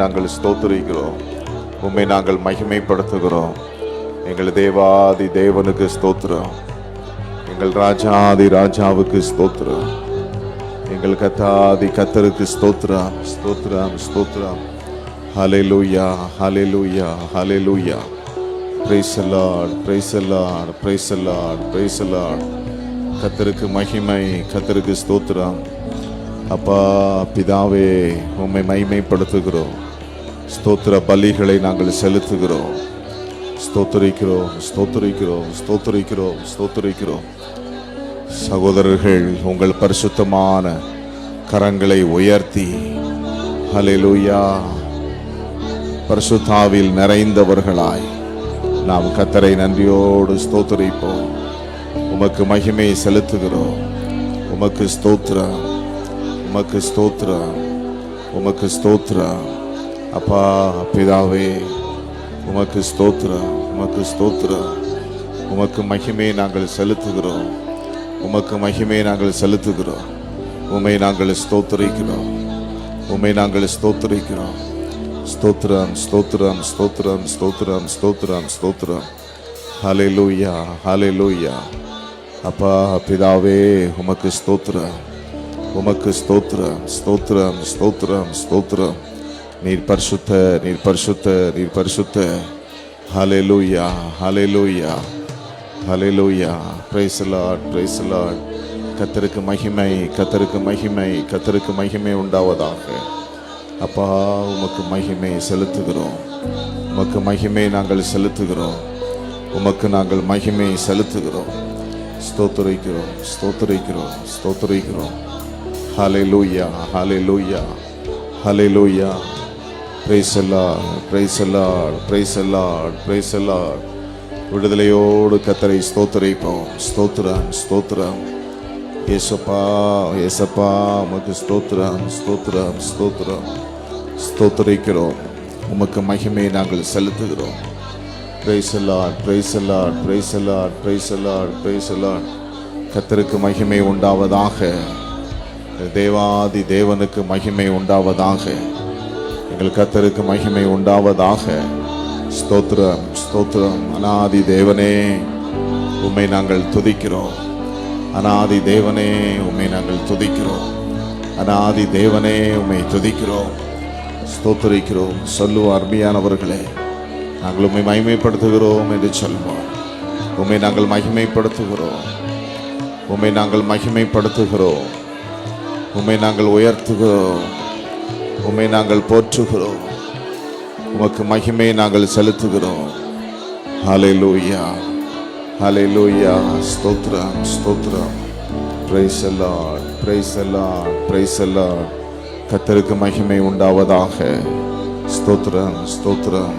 நாங்கள் ஸ்தோத்திரிக்கிறோம். உம்மை நாங்கள் மகிமைப்படுத்துகிறோம். எங்கள் தேவாதி தேவனுக்கு ஸ்தோத்திரம். எங்கள் ராஜாதி ராஜாவுக்கு ஸ்தோத்திரம். எங்கள் கத்தாதி கத்தருக்கு ஸ்தோத்திரம். ஸ்தோத்திரம் ஸ்தோத்திரம். ஹல்லேலூயா hallelujah hallelujah. Praise the Lord, praise the Lord, praise the Lord, praise the Lord. கர்த்தருக்கு மகிமை, கர்த்தருக்கு ஸ்தோத்திரம். அப்பா பிதாவே, உம்மை மகிமைப்படுத்துகிறோம். ஸ்தோத்திர பலிகளை நாங்கள் செலுத்துகிறோம். ஸ்தோத்திரிக்கிறோம், ஸ்தோத்திரிக்கிறோம், ஸ்தோத்திரிக்கிறோம், ஸ்தோத்திரிக்கிறோம். சகோதரர்கள், உங்கள் பரிசுத்தமான கரங்களை உயர்த்தி ஹல்லேலூயா, பரிசுத்தாவில் நிறைந்தவர்களாய் நாம் கர்த்தரை நன்றியோடு ஸ்தோத்திரிப்போம். உமக்கு மகிமை செலுத்துகிறோம். உமக்கு ஸ்தோத்திரம், உமக்கு ஸ்தோத்திரம், உமக்கு ஸ்தோத்திரம். அப்பா பிதாவே, உமக்கு ஸ்தோத்திரம், உமக்கு ஸ்தோத்திரம். உமக்கு மகிமை நாங்கள் செலுத்துகிறோம். உமக்கு மகிமை நாங்கள் செலுத்துகிறோம். உம்மை நாங்கள் ஸ்தோத்திரிக்கிறோம். உம்மை நாங்கள் ஸ்தோத்திரிக்கிறோம். ஸ்தோத்திரம் ஸ்தோத்திரம் ஸ்தோத்திரம் ஸ்தோத்திரம் ஸ்தோத்திரம் ஸ்தோத்திரம். ஹல்லேலூயா ஹல்லேலூயா. அப்பா பிதாவே, உமக்கு ஸ்தோத்திரம், உமக்கு ஸ்தோத்திரம், ஸ்தோத்திரம் ஸ்தோத்திரம் ஸ்தோத்திரம். நீர் பரிசுத்த, நீர் பரிசுத்த, நீர் பரிசுத்த. Hallelujah hallelujah hallelujah. Praise the Lord, praise the Lord. கர்த்தருக்கு மகிமை, கர்த்தருக்கு மகிமை, கர்த்தருக்கு மகிமை உண்டாவதாக. அப்பா உமக்கு மகிமை செலுத்துகிறோம். உமக்கு மகிமை நாங்கள் செலுத்துகிறோம். உமக்கு நாங்கள் மகிமை செலுத்துகிறோம். ஸ்தோத்திரிக்கிறோம், ஸ்தோத்திரிக்கிறோம், ஸ்தோத்திரிக்கிறோம். Hallelujah hallelujah hallelujah. Praise the Lord, praise the Lord, praise the Lord, praise the Lord. விடுதலையோடு கர்த்தரை ஸ்தோத்திரிப்போம். ஸ்தோத்திரம் ஸ்தோத்திரம். ஏசப்பா ஏசப்பா, உமக்கு ஸ்தோத்திரம் ஸ்தோத்திரம் ஸ்தோத்திரம். ஸ்தோத்திரிக்கிறோம். உமக்கு மகிமை நாங்கள் செலுத்துகிறோம். Price the Lord, praise the Lord, praise the Lord, praise the Lord, praise the Lord. கர்த்தருக்கு மகிமை உண்டாவதாக. தேவாதி தேவனுக்கு மகிமை உண்டாவதாக. எங்கள் கர்த்தருக்கு மகிமை உண்டாவதாக. ஸ்தோத்திரம் ஸ்தோத்திரம். அநாதி தேவனே, உம்மை நாங்கள் துதிக்கிறோம். அநாதி தேவனே, உம்மை நாங்கள் துதிக்கிறோம். அநாதி தேவனே, உம்மை துதிக்கிறோம், ஸ்தோத்திரிக்கிறோம். சொல்லுவோம், அருமையானவர்களே, நாங்கள் உம்மை மகிமைப்படுத்துகிறோம் என்று சொல்வோம். உம்மை நாங்கள் மகிமைப்படுத்துகிறோம். உம்மை நாங்கள் மகிமைப்படுத்துகிறோம். உம்மை நாங்கள் உயர்த்துகிறோம். உம்மை நாங்கள் போற்றுகிறோம். உமக்கு மகிமை நாங்கள் செலுத்துகிறோம். ஹல்லேலூயா ஹல்லேலூயா. ஸ்தோத்திரம் ஸ்தோத்திரம். Price the Lord, praise the Lord, praise the Lord. கர்த்தருக்கு மகிமை உண்டாவதாக. ஸ்தோத்திரம் ஸ்தோத்திரம்.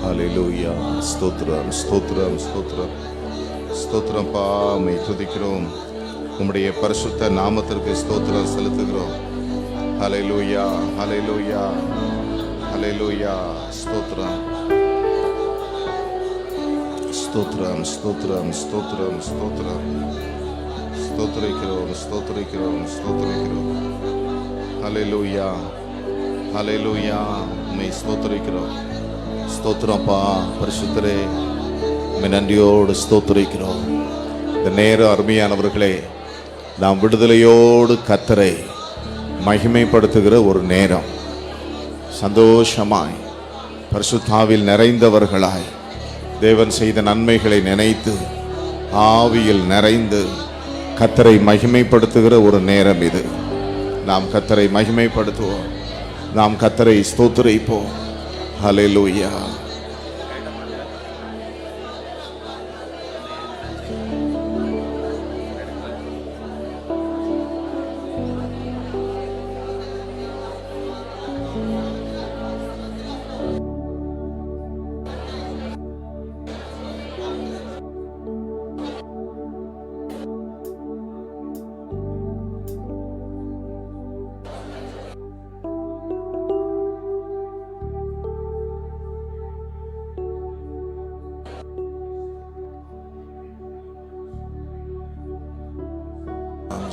ஹல்லேலூயா. ஸ்தோத்திரம் ஸ்தோத்திரம் ஸ்தோத்திரம் ஸ்தோத்திரம். பா உம்மை துதிக்கிறோம். உம்முடைய பரிசுத்த நாமத்திற்கு ஸ்தோத்திரம் செலுத்துகிறோம். ஹல்லேலூயா ஹல்லேலூயா ஹல்லேலூயா. ஸ்தோத்திரம் ஸ்தோத்திரம் ஸ்தோத்திரம் ஸ்தோத்திரம் ஸ்தோத்திரம். ஸ்தோத்திரிக்கிறோம் ஸ்தோத்திரிக்கிறோம் ஸ்தோத்திரிக்கிறோம். ஹல்லேலூயா ஹல்லேலூயா. உம்மை ஸ்தோத்திரிக்கிறோம். ஸ்தோத்திரப்பா பரிசுத்தரே, உம்மை நன்றியோடு ஸ்தோத்திரிக்கிறோம். இந்த நேரம் அருமையானவர்களே, நாம் விடுதலையோடு கர்த்தரை மகிமைப்படுத்துகிற ஒரு நேரம். சந்தோஷமாய் பரிசுத்தாவில் நிறைந்தவர்களாய் தேவன் செய்த நன்மைகளை நினைத்து ஆவியில் நிறைந்து கர்த்தரை மகிமைப்படுத்துகிற ஒரு நேரம் இது. நாம் கர்த்தரை மகிமைப்படுத்துவோம். நாம் கர்த்தரை ஸ்தோத்திரிப்போம். ஹல்லேலூயா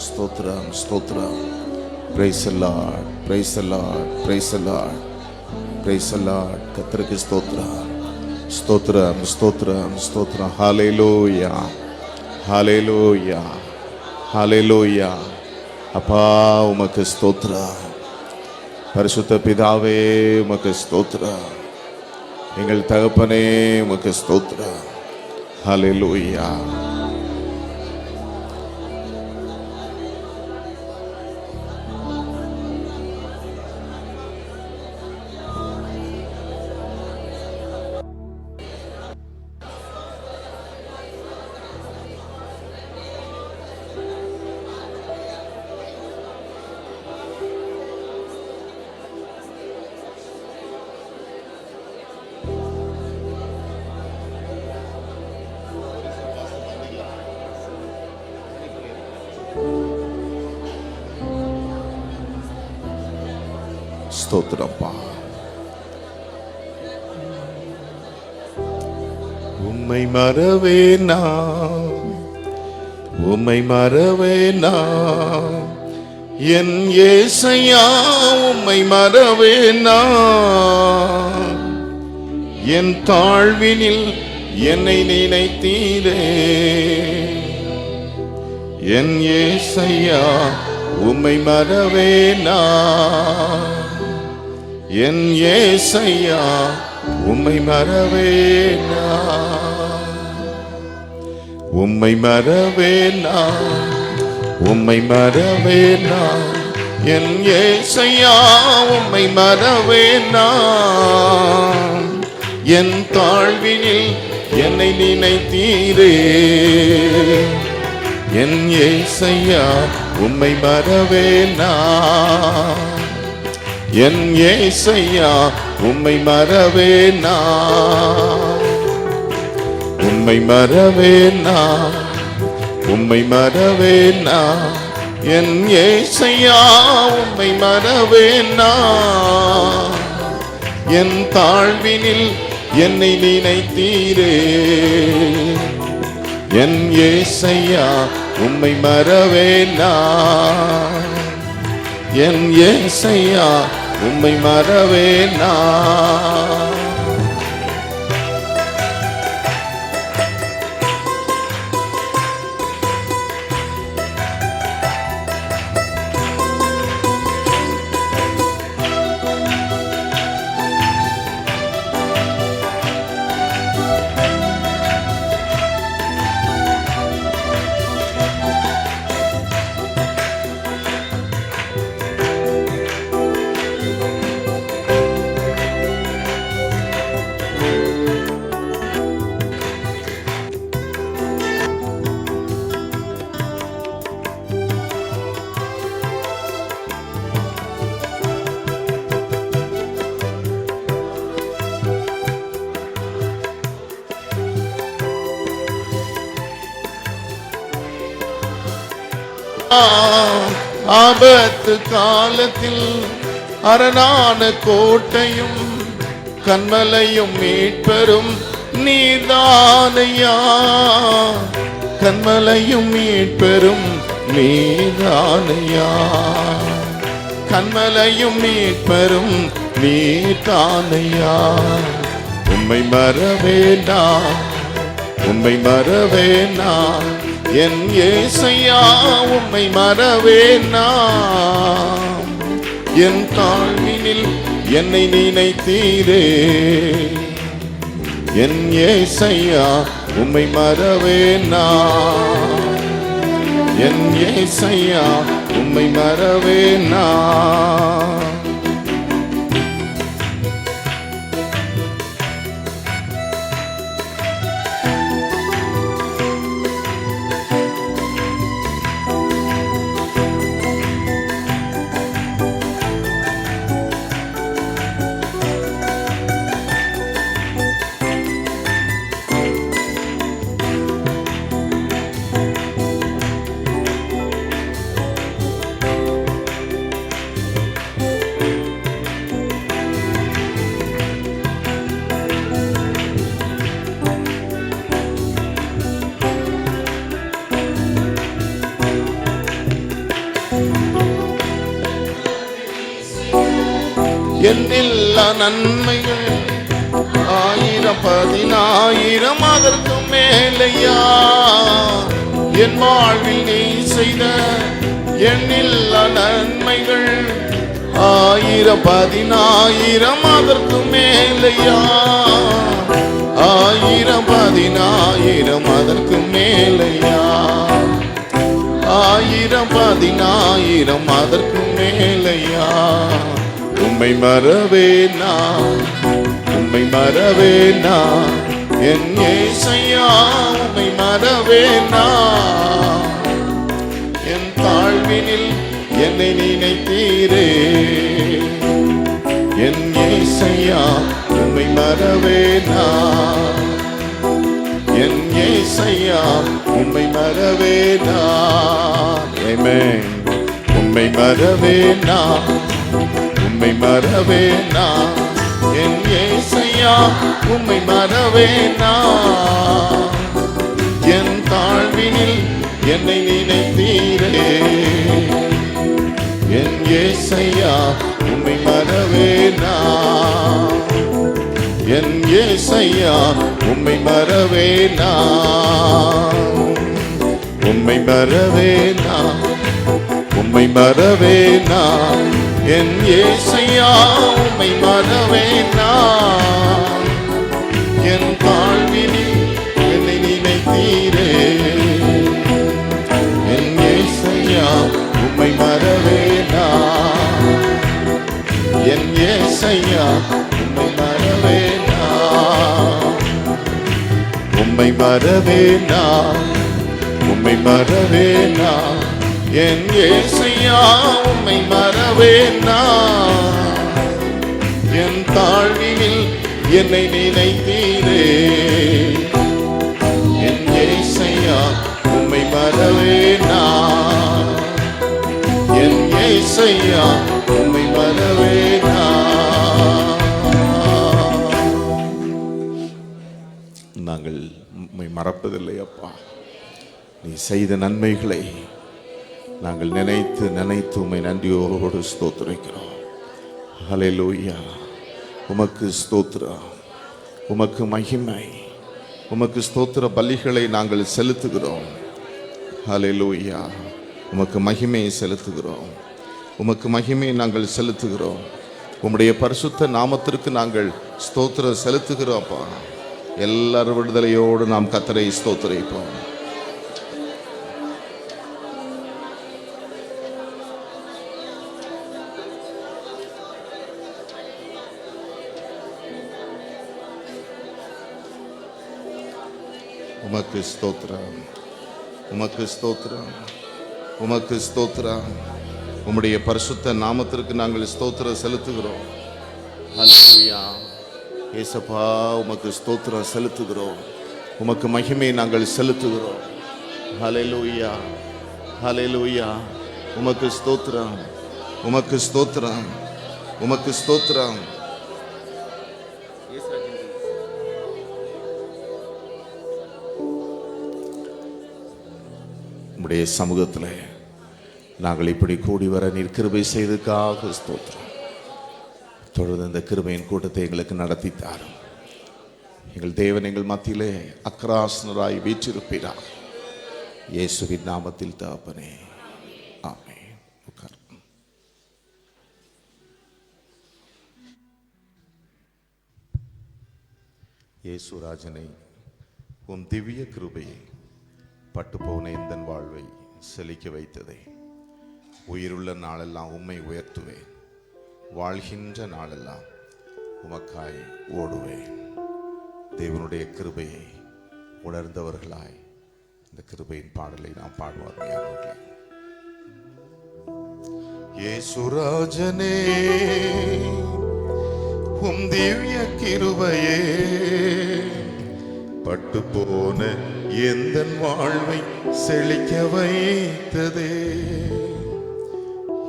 ஸ்தோத்திரம் ஸ்தோத்திரம். Price the Lord, praise the Lord, praise the Lord, praise the Lord. கர்த்தருக்கு ஸ்தோத்திரம் ஸ்தோத்திரம் ஸ்தோத்திரம் ஸ்தோத்திரம். ஹல்லேலூயா ஹல்லேலூயா ஹல்லேலூயா. அப்பா உமக்கு ஸ்தோத்திரம். பரிசுத்த பிதாவே உமக்கு ஸ்தோத்திரம். எங்கள் தகப்பனே உமக்கு ஸ்தோத்திரம். ஹல்லேலூயா. ஸ்தோத்திரப்பா. உம்மை மறவேனா, உம்மை மறவேனா என் இயேசையா, உம்மை மறவேனா. என் தாழ்வினில் என்னை நினைத்தீரே என் இயேசையா, உம்மை மறவேனா. என் இயேசையா, உம்மை மறவேனா. உம்மை மறவேனா, உம்மை மறவேனா. என் இயேசையா, உம்மை மறவேனா. என் தாழ்வினில் என்னை நினைத்தீரே என் இயேசையா, உம்மை மறவேனா. என் இயேசையா, உம்மை மறவேனா. உம்மை மறவேனா, உம்மை மறவேனா. என் இயேசையா, உம்மை மறவேனா. என் தாழ்வினில் என்னை நினைத்தீரே என் இயேசையா, உம்மை மறவேனா. என் இயேசையா, உம்மை மறவேனா. ஆபத்து காலத்தில் அரணான கோட்டையும் கண்மலையும் மீட்பெரும் நீர்தானையா. கண்மலையும் மீட்பெரும் நீர்தானையா. கண்மலையும் மீட்பெரும் நீர்தானையா. உம்மை மறவேனா, உம்மை மறவேனா. என் இயேசையா, உம்மை மறவேனா. என் தாழ்வினில் என்னை நினைத்தீரே என் இயேசையா, உம்மை மறவேனா. என் இயேசையா, உம்மை மறவேனா. என்னில்லா நன்மைகள் ஆயிரம் பதினாயிரம் அதற்கு மேலையா என் வாழ்வில் நீ செய்த எண்ணில்லா நன்மைகள் ஆயிரம் பதினாயிரம் அதற்கு மேலையா ஆயிரம் பதினாயிரம் அதற்கு மேலையா ஆயிரம் பதினாயிரம் அதற்கு மேலையா உம்மை மறவேனா உம்மை மறவேனா என் இயேசையா உம்மை மறவேனா என் தாழ்வினில் என்னை நினைத்தீரே என் இயேசையா உம்மை மறவேனா என் இயேசையா உம்மை மறவேனா ஆமென் உம்மை மறவேனா உம்மை மறவேனா என் இயேசையா உம்மை மறவேனா என் தாழ்வினில் என்னை நினைத்தீரே என் இயேசையா உம்மை மறவேனா என் இயேசையா உம்மை மறவேனா உம்மை மறவேனா உம்மை மறவேனா என் இயேசையா உம்மை மறவேனா என் தாழ்வினில் என்னை நினைத்தீரே என் இயேசையா உம்மை மறவேனா என் இயேசையா உம்மை மறவேனா உம்மை மறவேனா உம்மை மறவேனா என் இயேசையா உம்மை மறவேனா என் தாழ்வினில் என்னை நினைத்தீரே என் இயேசையா உம்மை மறவேனா என் இயேசையா உம்மை மறவேனா நாங்கள் உம்மை மறப்பதில்லை அப்பா நீ செய்த நன்மைகளை நாங்கள் நினைத்து நினைத்து உம்மை நன்றியோடு ஸ்தோத்திரிக்கிறோம் ஹல்லேலூயா உமக்கு ஸ்தோத்திரம் உமக்கு மகிமை உமக்கு ஸ்தோத்திர பலிகளை நாங்கள் செலுத்துகிறோம் ஹல்லேலூயா உமக்கு மகிமையை செலுத்துகிறோம் உமக்கு மகிமையை நாங்கள் செலுத்துகிறோம் உம்முடைய பரிசுத்த நாமத்திற்கு நாங்கள் ஸ்தோத்திரம் செலுத்துகிறோம் அப்பா எல்லாரும் விடுதலையோடு நாம் கர்த்தரை ஸ்தோத்திரிப்போம் உமக்கு ஸ்தோத்திரம் உமக்கு ஸ்தோத்திரம் உமக்கு ஸ்தோத்திரம் உம்முடைய பரிசுத்த நாமத்திற்கு நாங்கள் ஸ்தோத்திரம் செலுத்துகிறோம் ஹல்லேலூயா இயேசப்பா உமக்கு ஸ்தோத்திரம் செலுத்துகிறோம் உமக்கு மகிமை நாங்கள் செலுத்துகிறோம் ஹல்லேலூயா ஹல்லேலூயா உமக்கு ஸ்தோத்திரம் உமக்கு ஸ்தோத்திரம் உமக்கு ஸ்தோத்திரம் உம்முடைய சமூகத்தில் நாங்கள் இப்படி கூடி வர நீர் கிருபை செய்ததுக்காக ஸ்தோத்திரம் தொடர்ந்து இந்த கிருபையின் கூட்டத்தை எங்களுக்கு நடத்தித்தாரும் எங்கள் தேவன் எங்கள் மத்தியிலே அக்ராசனராய் வீற்றிருப்பீராக இயேசுவின் நாமத்தில் தகப்பனே ஆமென் உட்கார் இயேசுராஜனை உம் திவ்ய கிருபையை பட்டுப்போன இந்த வாழ்வை செழிக்க வைத்ததே உயிருள்ள நாளெல்லாம் உம்மை உயர்த்துவேன் வாழ்கின்ற நாளெல்லாம் உமக்காய் ஓடுவேன் தேவனுடைய கிருபையை உணர்ந்தவர்களாய் இந்த கிருபையின் பாடலை நாம் பாடுவார்கள் இயேசுராஜனே உம் திவ்ய கிருபையே பட்டு போன எந்தன் வாழ்வை செழிக்க வைத்ததே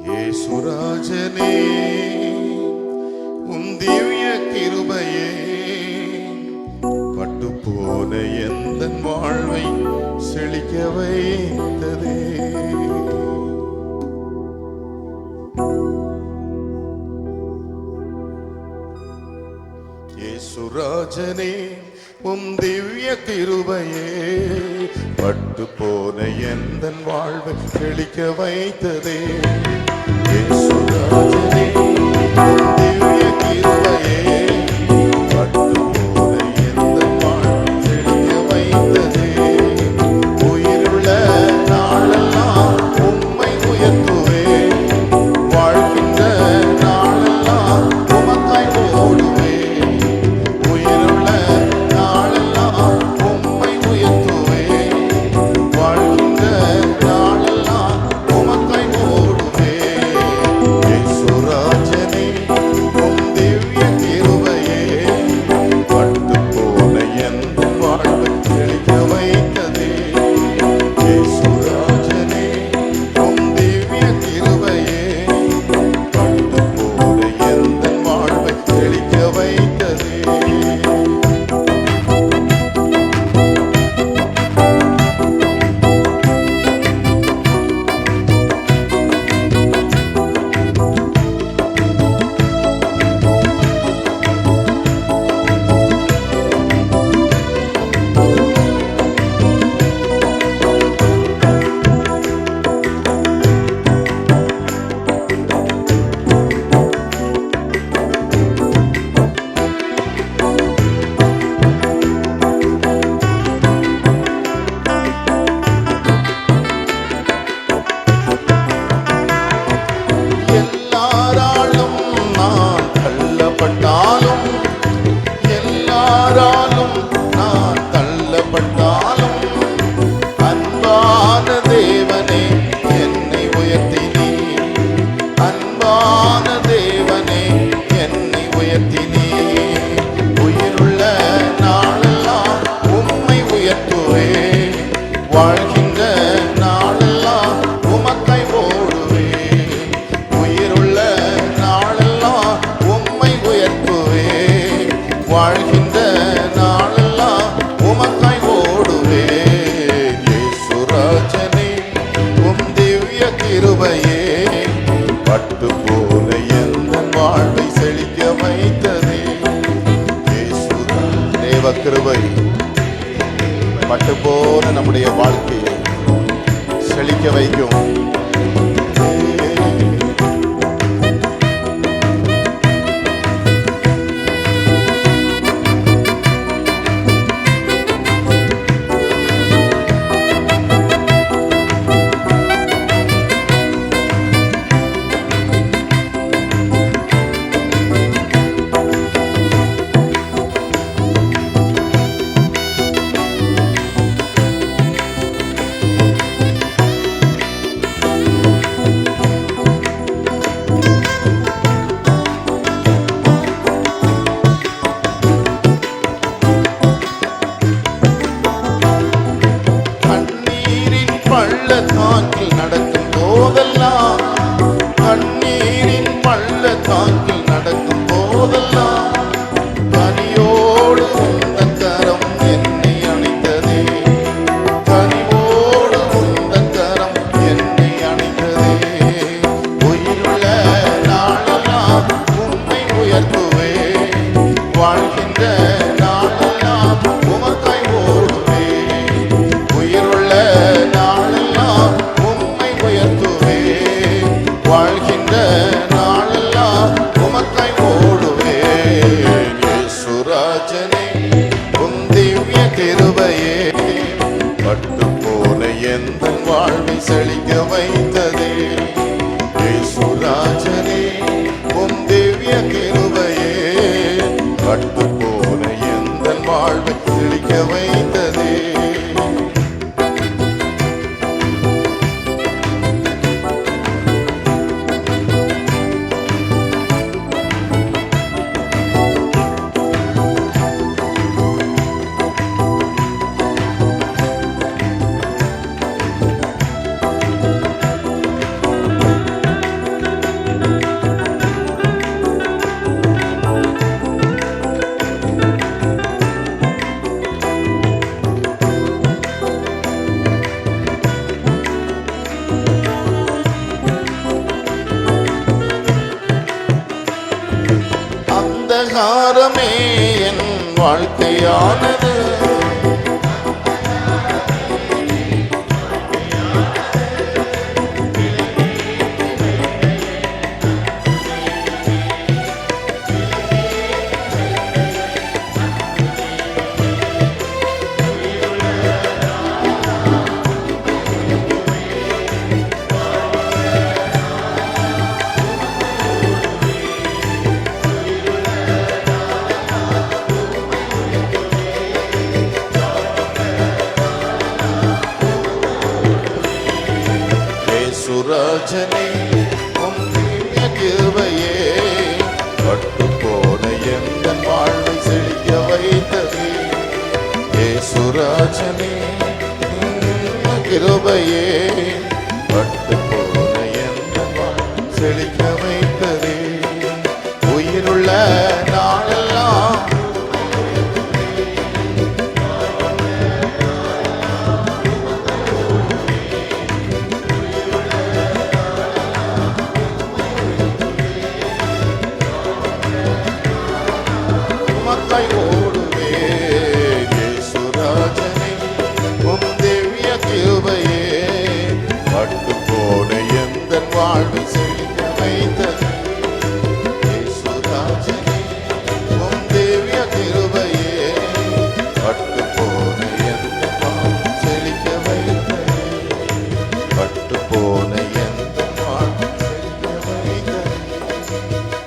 இயேசுராஜனே உம் திவ்ய கிருபையே பட்டு போன எந்தன் வாழ்வை செழிக்க வைத்ததே ராஜனே உம் திவ்ய கிருபையே பட்டு போன எந்தன் வாழ்வை செழிக்க வைத்ததே. இயேசு ராஜனே உம் திவ்ய கிருபையே பட்டு போன எந்தன் வாழ்வை செழிக்க வைத்ததே. உயிருள்ள நாளெல்லாம் உம்மை உயர்த்துவேன், வாழ்கின்ற நாளெல்லாம் உமக்காய் ஓடுவேன். உயிருள்ள நாளெல்லாம் உம்மை உயர்த்துவேன், வாழ்கின்ற நாளெல்லாம் உமக்காய் ஓடுவேன். இயேசு ராஜனே உம் திவ்ய கிருபையே பட்டு போன எந்தன் வாழ்வை செழிக்க வைத்ததே. இயேசு ராஜனே உம் திவ்ய கிருபையே பட்டு போன எந்தன் வாழ்வை செழிக்க வைத்ததே. எல்லாராலும் நான் தள்ளப்பட்டாலும், எல்லாராலும் நான் தள்ளப்பட்டாலும், அன்பான தேவனே என்னை உயர்த்தினீர். அன்பான தேவனே என்னை உயர்த்தினீர். உயிருள்ள நாளெல்லாம் உம்மை உயர்த்துவேன், வாழ்கின்ற நாளெல்லாம் உமக்காய் ஓடுவேன். உயிருள்ள நாளெல்லாம் உம்மை உயர்த்துவேன், வாழ்கின்ற நாளெல்லாம் உமக்காய் ஓடுவேன். இயேசு ராஜனே உம் திவ்ய கிருபையே பட்டு போன எந்தன் வாழ்வை செழிக்க வைத்ததே. இயேசு தேவ கிருபை பட்டு போன நம்முடைய வாழ்க்கையை செழிக்க வைக்கும். கண்ணீரின் பள்ளத்தாக்கில் நடக்கும் போதெல்லாம், கண்ணீரின் பள்ளத்தாக்கில் நடக்கும் போதெல்லாம், கனியோடு உந்தன் கரம் என்னை அணைத்ததே. கனிவோடு உந்தன் கரம் என்னை அணைத்ததே. உயிருள்ள நாளெல்லாம் உம்மை உயர்த்துவேன், வாழ்கின்ற நாளெல்லாம் உமக்காய் ஓடுவேன். உயிருள்ள நாளெல்லாம் உம்மை உயர்த்துவேன், வாழ்கின்ற நாளெல்லாம் உமக்காய் ஓடுவேன். இயேசு ராஜனே உம் திவ்ய கிருபையே பட்டு போன எந்தன் வாழ்வை செழிக்க வைத்ததே. இயேசு ராஜனே உம் திவ்ய கிருபையே பட்டு போன எந்தன் வாழ்வை செழிக்க வைத்ததே. அந்தகாரமே என் வாழ்க்கையானது. சுராஜனே உம் திவ்ய கிருபையே பட்டு போன எந்தன் வாழ்வை செழிக்க வைத்ததே. ஏசுராஜனே கிருபையே பட்டு போன எந்தன் வாழ்வை செழிக்க வைத்ததே. உயிருள்ள நாளெல்லாம் ஓடுவே. ஏசுராஜனே உம் திவ்ய கிருபையே பட்டு போன எந்தன் வாழ்வை செழிக்க வைத்தது. ஏசுராஜனே உம் திவ்ய கிருபையே பட்டு போன எந்தன் வாழ்வை செழிக்க வைத்தது. பட்டு போன எந்தன் வாழ்வை செழிக்க வைத்தது.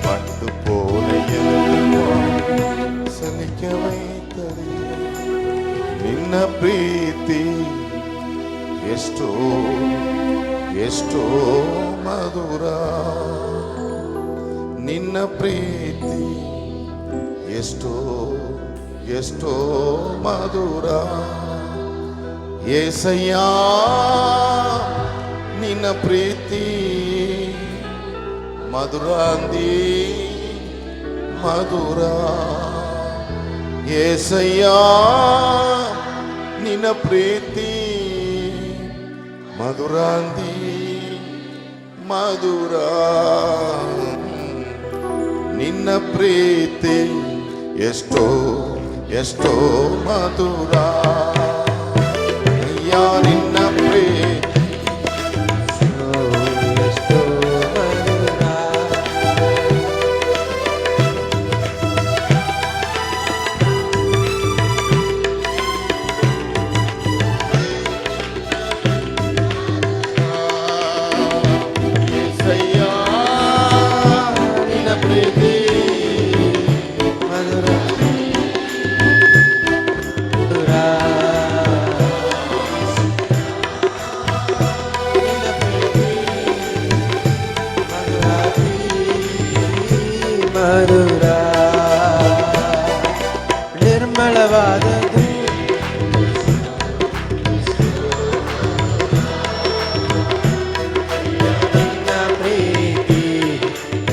பட்டு போன எந்தன் ಸಲಿಕ ವೈತದೆ. ನಿನ್ನ ಪ್ರೀತಿ ಎಷ್ಟೋ ಎಷ್ಟೋ ಮಧುರ. ನಿನ್ನ ಪ್ರೀತಿ ಎಷ್ಟೋ ಎಷ್ಟೋ ಮಧುರ. ಏಸಯ್ಯ ನಿನ್ನ ಪ್ರೀತಿ ಮಧುರಾಂದಿ ಮಧುರ. ಏಸಯ್ಯಾ ನಿನ್ನ ಪ್ರೀತಿ ಮಧುರಾಂದಿ ಮಧುರ. ನಿನ್ನ ಪ್ರೀತಿ ಎಷ್ಟೋ ಎಷ್ಟೋ ಮಧುರ. ಅಯ್ಯ ನಿನ್ನ ಪ್ರೀತಿ ಎಷ್ಟೋ ಮಧುರ. ಮಧುರ ನಿರ್ಮಲವಾದದು ನಿನ್ನ ಪ್ರೀತಿ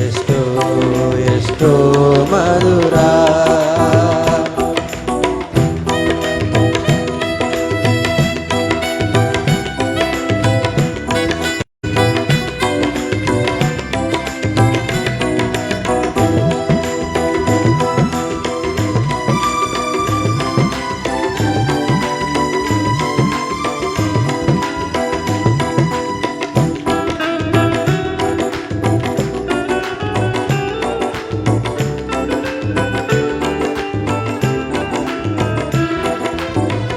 ಎಷ್ಟೋ ಎಷ್ಟೋ ಮಧುರ.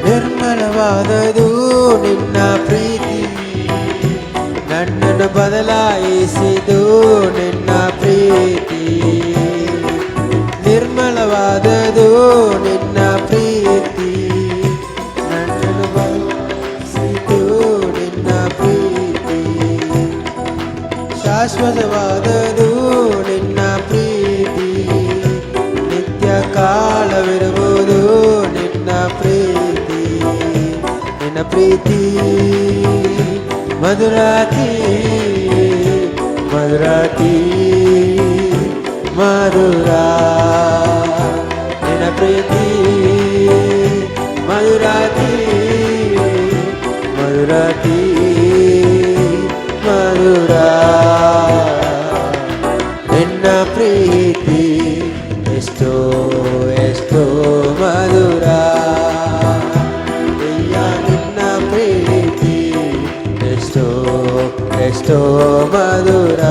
ನಿರ್ಮಲವಾದದು ನಿನ್ನ ಪ್ರೀತಿ, ನನ್ನನ್ನು ಬದಲಾಯಿಸಿದು ನಿನ್ನ ಪ್ರೀತಿ. ನಿರ್ಮಲವಾದದು ನಿನ್ನ ಪ್ರೀತಿ, ನನ್ನನ್ನು ಬದಲಾಯಿಸಿದು ನಿನ್ನ ಪ್ರೀತಿ. ಶಾಶ್ವತವಾದದು ನಿನ್ನ ಪ್ರೀತಿ, ನಿತ್ಯ ಕಾಲವಿರುವುದು ನಿನ್ನ ಪ್ರೀತಿ. ನಿನ್ನ ಪ್ರೀತಿ ಮಧುರಾತಿ ಮಧುರಾತಿ ಮಧುರ. ನಿನ್ನ ಪ್ರೀತಿ ಮಧುರಾತಿ ಮಧುರಾತಿ ಮಧುರ. ನಿನ್ನ ಪ್ರೀತಿ ಎಷ್ಟೋ ಎಷ್ಟೋ ಎಷ್ಟೋ ಮಧುರ.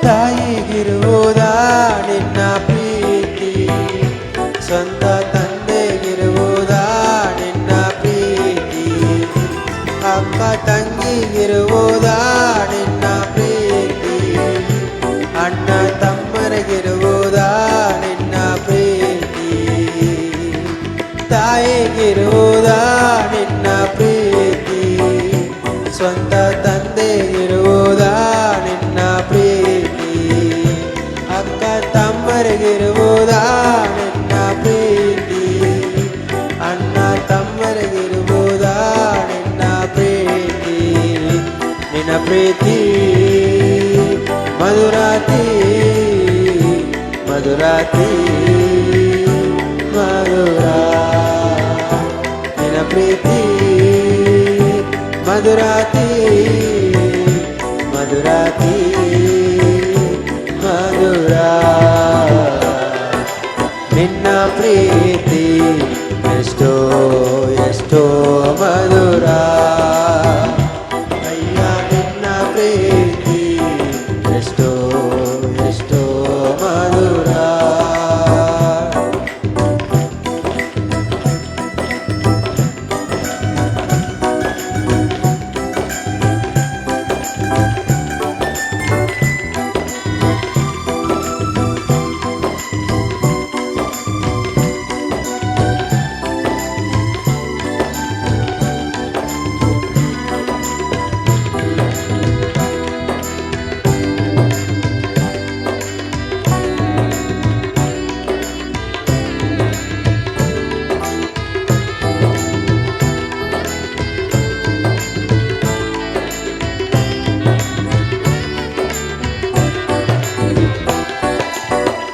ತಾಯಿಗಿರುವುದಾ ನಿನ್ನ ಪ್ರೀತಿ, ಸ್ವಂತ ತಂದೆಗಿರುವುದಾ ನಿನ್ನ ಪ್ರೀತಿ, ಅಕ್ಕ ತಂಗಿಗಿರುವುದಾ ನಿನ್ನ ಪ್ರೀತಿ, ಅಣ್ಣ ತಮ್ಮರಿಗಿರುವುದಾ ನಿನ್ನ ಪ್ರೀತಿ, ತಾಯಿಗಿರುವುದಾ ನಿನ್ನ ಪ್ರೀತಿ, ಸ್ವಂತ ತಂದೆಗಿರುವುದಾ ನಿನ್ನ ಪ್ರೀತಿ, ಅಕ್ಕ ತಮ್ಮರಿಗಿರುವುದಾ ನಿನ್ನ ಪ್ರೀತಿ, ಅಣ್ಣ ತಮ್ಮರಿಗಿರುವುದಾ ನಿನ್ನ ಪ್ರೀತಿ. ನಿನ್ನ ಪ್ರೀತಿ ಮಧುರಾತಿ ಮಧುರಾತಿ ಮಧುರ. ನಿನ್ನ ಪ್ರೀತಿ ಮಧುರಾತಿ ಮಧುರಾತಿ ಮಧುರ. ನಿನ್ನ ಪ್ರೀತಿ ಎಷ್ಟೋ ಎಷ್ಟೋ ಮಧುರ. ಅಯ್ಯ ನಿನ್ನ ಪ್ರೀತಿ ಎಷ್ಟೋ ಎಷ್ಟೋ ಮಧುರ.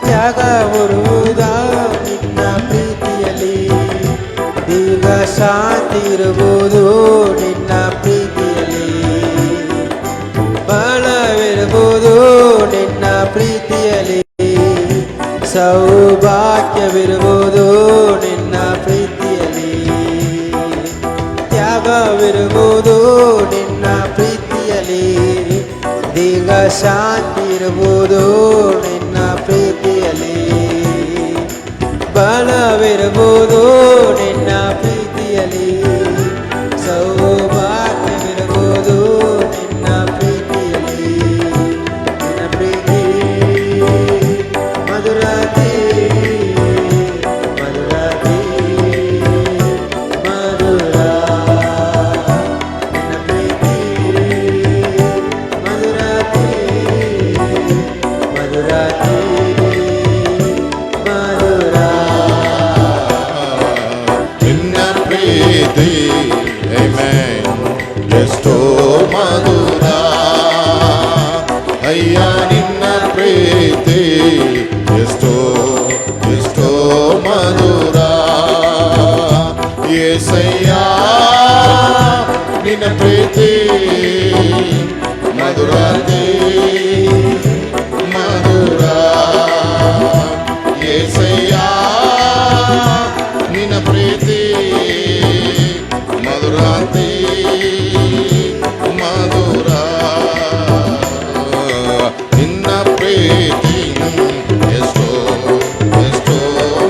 ತ್ಯಾಗವಿರುವುದಾ ನಿನ್ನ ಪ್ರೀತಿಯಲ್ಲಿ, ದೀರ್ಘ ಶಾಂತಿ ಇರುವುದು ನಿನ್ನ ಪ್ರೀತಿಯಲ್ಲಿ, ಬಲವಿರುವುದು ನಿನ್ನ ಪ್ರೀತಿಯಲ್ಲಿ, ಸೌಭಾಗ್ಯವಿರುವುದು ನಿನ್ನ ಪ್ರೀತಿಯಲ್ಲಿ, ತ್ಯಾಗವಿರುವುದು ನಿನ್ನ ಪ್ರೀತಿಯಲ್ಲಿ, ದೀರ್ಘ ಶಾಂತಿ ಇರುವುದು ನಿನ್ನ ಪ್ರೀತಿಯಲ್ಲಿ, ಬಲವಿರುವುದು ನಿನ್ನ ಪ್ರೀತಿಯಲ್ಲಿ, ಸೌಭಾಗ್ಯವಿರುವುದು ನಿನ್ನ ಪ್ರೀತಿಯಲ್ಲಿ. ನಿನ್ನ ಪ್ರೀತಿ ಮಧುರಾತಿ ಮಧುರಾತಿ ಮಧುರ. ನಿನ್ನ ಪ್ರೀತಿ ಮಧುರಾತಿ ಮಧುರಾತಿ ಮಧುರ. ನಿನ್ನ ಪ್ರೀತಿ ಆಮೆನ್ ಎಷ್ಟೋ ಮಧುರ. ಅಯ್ಯ ನಿನ್ನ ಪ್ರೀತಿ ಎಷ್ಟೋ ಎಷ್ಟೋ ಮಧುರ. యేసయ్య ನಿನ್ನ ಪ್ರೀತಿ ಮಧುರಾತಿ ಮಧುರ. యేసయ్య ನಿನ್ನ ಪ್ರೀತಿ ಮಧುರಾತಿ ಮಧುರ. ನಿನ್ನ ಪ್ರೀತಿ ಎಷ್ಟೋ ಎಷ್ಟೋ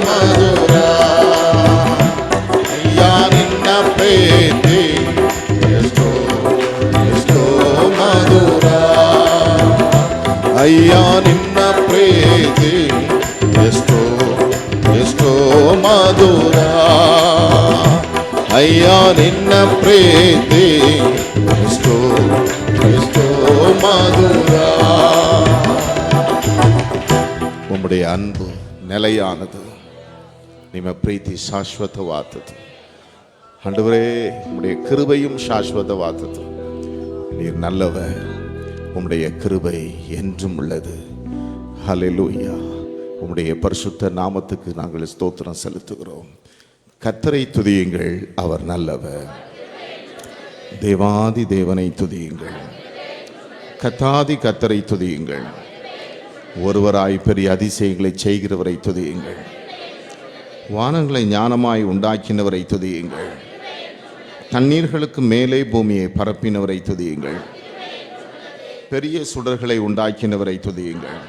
ಮಧುರ. ಅಯ್ಯ ನಿನ್ನ ಪ್ರೀತಿ ಎಷ್ಟೋ ಎಷ್ಟೋ ಮಧುರ. ಅಯ್ಯ ನಿನ್ನ ಪ್ರೀತಿ ಎಷ್ಟೋ ಎಷ್ಟೋ ಮಧುರ. ಅಯ್ಯ ನಿನ್ನ ಪ್ರೀತಿ ಎಷ್ಟೋ ಎಷ್ಟೋ ನಿಮ್ಮುடைய ಅನ್ಬು ನೆಲೆಯಾನದು, ನಿಮ್ಮ ಪ್ರೀತಿ ಶಾಶ್ವತವಾದದ್ದು. ஆண்டவரே, உம்முடைய கிருபையும் சாஸ்வதவாதது. நீர் நல்லவர், உம்முடைய கிருபை என்றும் உள்ளது. ஹல்லேலூயா. உம்முடைய பரிசுத்த நாமத்துக்கு நாங்கள் ஸ்தோத்திரம் செலுத்துகிறோம். கர்த்தரை துதியுங்கள், அவர் நல்லவர். தேவாதி தேவனை துதியுங்கள், கர்த்தாதி கர்த்தரை துதியுங்கள். ஒருவராய் பெரிய அதிசயங்களை செய்கிறவரை துதியுங்கள். வானங்களை ஞானமாய் உண்டாக்கினவரை துதியுங்கள். தண்ணீர்களுக்கு மேலே பூமியை பரப்பினவரை துதியுங்கள். பெரிய சுடர்களை உண்டாக்கினவரை துதியுங்கள்.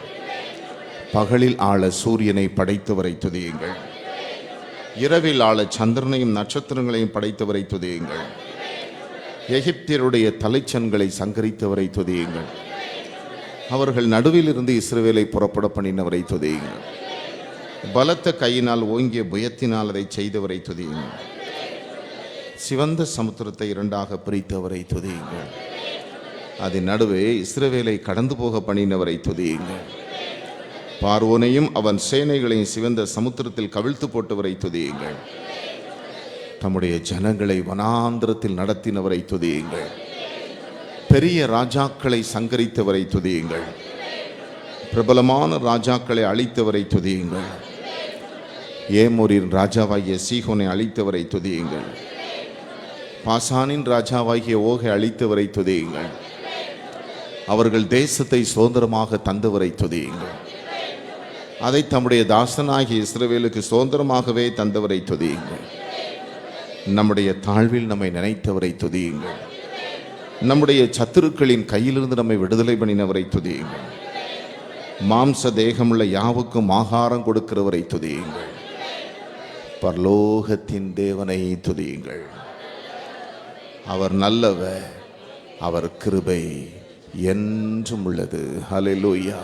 பகலில் ஆள சூரியனை படைத்தவரை துதியுங்கள். இரவில் ஆள சந்திரனையும் நட்சத்திரங்களையும் படைத்தவரை துதியுங்கள். எகிப்தியருடைய தலைச்சன்களை சங்கரித்தவரை துதியுங்கள். அவர்கள் நடுவில் இருந்து இஸ்ரவேலை புறப்பட பண்ணினவரை துதியுங்கள். பலத்த கையினால் ஓங்கிய புயத்தினால் அதை செய்தவரை துதியுங்கள். சிவந்த சமுத்திரத்தை இரண்டாக பிரித்தவரை துதியுங்கள். அதன் நடுவே இஸ்ரவேலை கடந்து போக பண்ணினவரை துதியுங்கள். பார்வோனையும் அவன் சேனைகளையும் சிவந்த சமுத்திரத்தில் கவிழ்த்து போட்டவரை துதியுங்கள். தம்முடைய ஜனங்களை வனாந்திரத்தில் நடத்தினவரை துதியுங்கள். பெரிய ராஜாக்களை சங்கரித்தவரை துதியுங்கள். பிரபலமான ராஜாக்களை அழித்தவரை துதியுங்கள். ஏமோரின் ராஜாவாகிய சீகோனை அழித்தவரை துதியுங்கள். பாசானின் ராஜாவாகிய ஓகை அழித்தவரை துதியுங்கள். அவர்கள் தேசத்தை சுதந்திரமாக தந்தவரை துதியுங்கள். அதை தம்முடைய தாசனாகிய இஸ்ரவேலுக்கு சுதந்திரமாகவே தந்தவரை துதியுங்கள். நம்முடைய தாழ்வில் நம்மை நினைத்தவரை துதியுங்கள். நம்முடைய சத்துருக்களின் கையிலிருந்து நம்மை விடுதலை பண்ணினவரை துதியுங்கள். மாம்ச தேகமுள்ள யாவுக்கும் ஆகாரம் கொடுக்கிறவரை துதியுங்கள். பரலோகத்தின் தேவனை துதியுங்கள். அவர் நல்லவர், அவர் கிருபை என்றும் உள்ளது. ஹல்லேலூயா.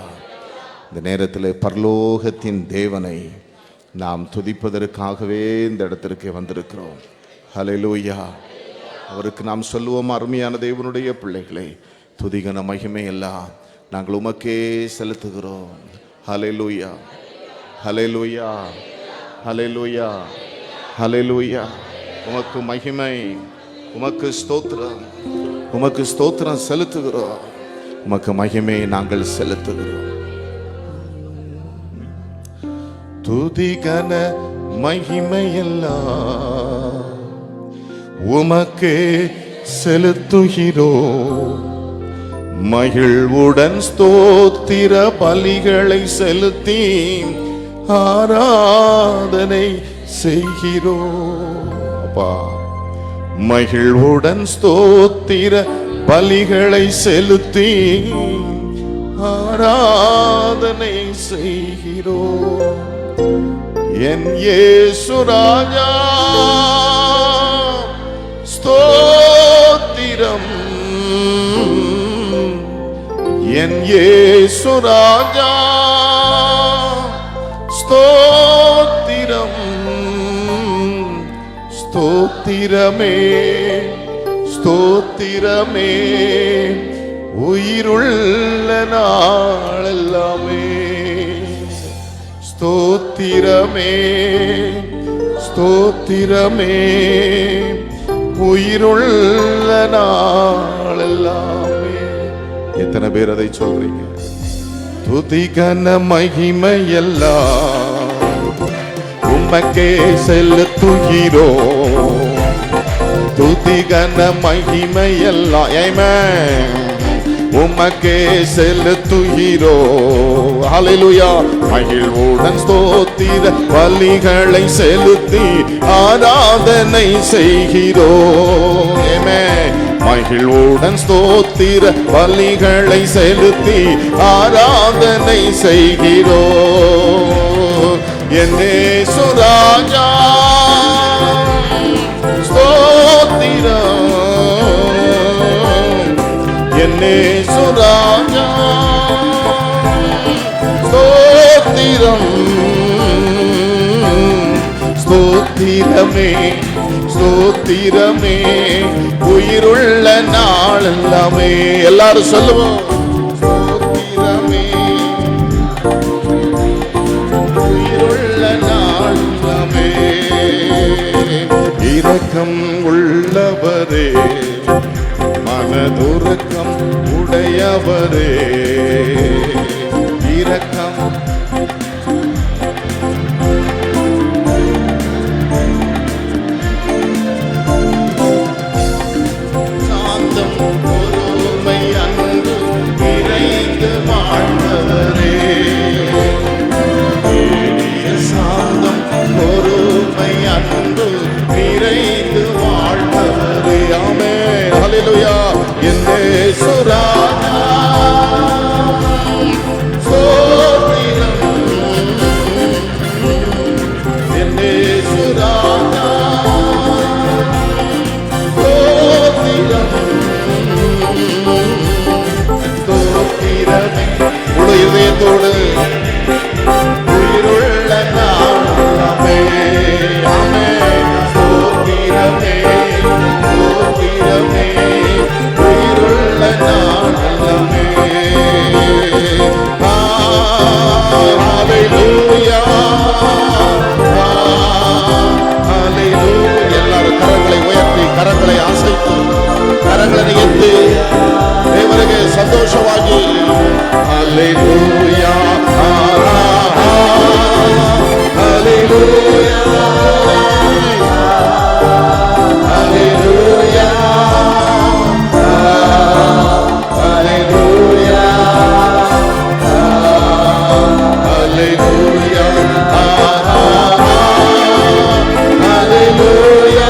இந்த நேரத்தில் பரலோகத்தின் தேவனை நாம் துதிப்பதற்காகவே இந்த இடத்திற்கு வந்திருக்கிறோம். ஹல்லேலூயா. அவருக்கு நாம் சொல்லுவோம், அருமையான தேவனுடைய பிள்ளைகளை, துதிகன மகிமை எல்லாம் நாங்கள் உமக்கே செலுத்துகிறோம். ஹல்லேலூயா, ஹல்லேலூயா, ஹல்லேலூயா, ஹல்லேலூயா. உமக்கு மகிமை, உமக்கு ஸ்தோத்திரம், உமக்கு ஸ்தோத்திரம் செலுத்துகிறோம். உமக்கு மகிமை நாங்கள் செலுத்துகிறோம். துதிகன மகிமையெல்லாம் உமக்கே செலுத்துகிறோம். மகிழ்வுடன் ஸ்தோத்திர பலிகளை செலுத்தி ஆராதனை செய்கிறோம். அப்பா, மகிழ்வுடன் ஸ்தோத்திர பலிகளை செலுத்தி ஆராதனை செய்கிறோம். என் இயேசு ராஜா ஸ்தோத்திரம். என் இயேசு ராஜா ஸ்தோத்திரம். ஸ்தோத்திரமே, ஸ்தோத்திரமே, உயிருள்ள நாளெல்லாமே. ஸ்தோத்திரமே, ஸ்தோத்திரமே, உயிருள்ள நாளெல்லாமே. எத்தனை பேர் அதை சொல்றீங்க? துதிகன மகிமையெல்லாம் உமக்கே செலுத்துகிறோம். துதிகன மகிமையெல்லாம் ஆமென் உமக்கே செலுத்துகிறோம். ஹல்லேலூயா. மகிழ்வுடன் ஸ்தோத்திர பலிகளை செலுத்தி ஆராதனை செய்கிறோம். ஆமென். மகிழ்வுடன் ஸ்தோத்திர பலிகளை செலுத்தி ஆராதனை செய்கிறோம். என் இயேசு ராஜா ஸ்தோத்திரம். என் இயேசு ராஜா ஸ்தோத்திரம். ஸ்தோத்திரமே, ஸ்தோத்திரமே, உயிருள்ள நாளெல்லாமே. எல்லாரும் சொல்லுவோம். ஸ்தோத்திரமே, மனதுருக்கம் உடையவரே இரக்கம் சாந்தம் பொறுமை அன்பு நிறைந்து வாழ்ந்தவரே சாந்தம் பொறுமை அன்பு நிறைந்து வாழ்ந்தவரே ஆமென் ஹல்லேலூயா என்னே சுராஜா ஸ்தோத்திரம் என்னே சுராஜா ஸ்தோத்திரம் ஸ்தோத்திரமே முழு இதயத்தோடு உயிருள்ள நாமே ஆமென் ஸ்தோத்திரமே ஸ்தோத்திரமே உயிருள்ள நாமே ஹல்லேலூயா ஹல்லேலூயா எல்லாரும் கரங்களை உயர்த்தி கரங்களை அசைத்து கரங்களை எத்தி தேவனுக்கு சந்தோஷವಾಗಿ ஹல்லேலூயா hallelujah hallelujah hallelujah hallelujah hallelujah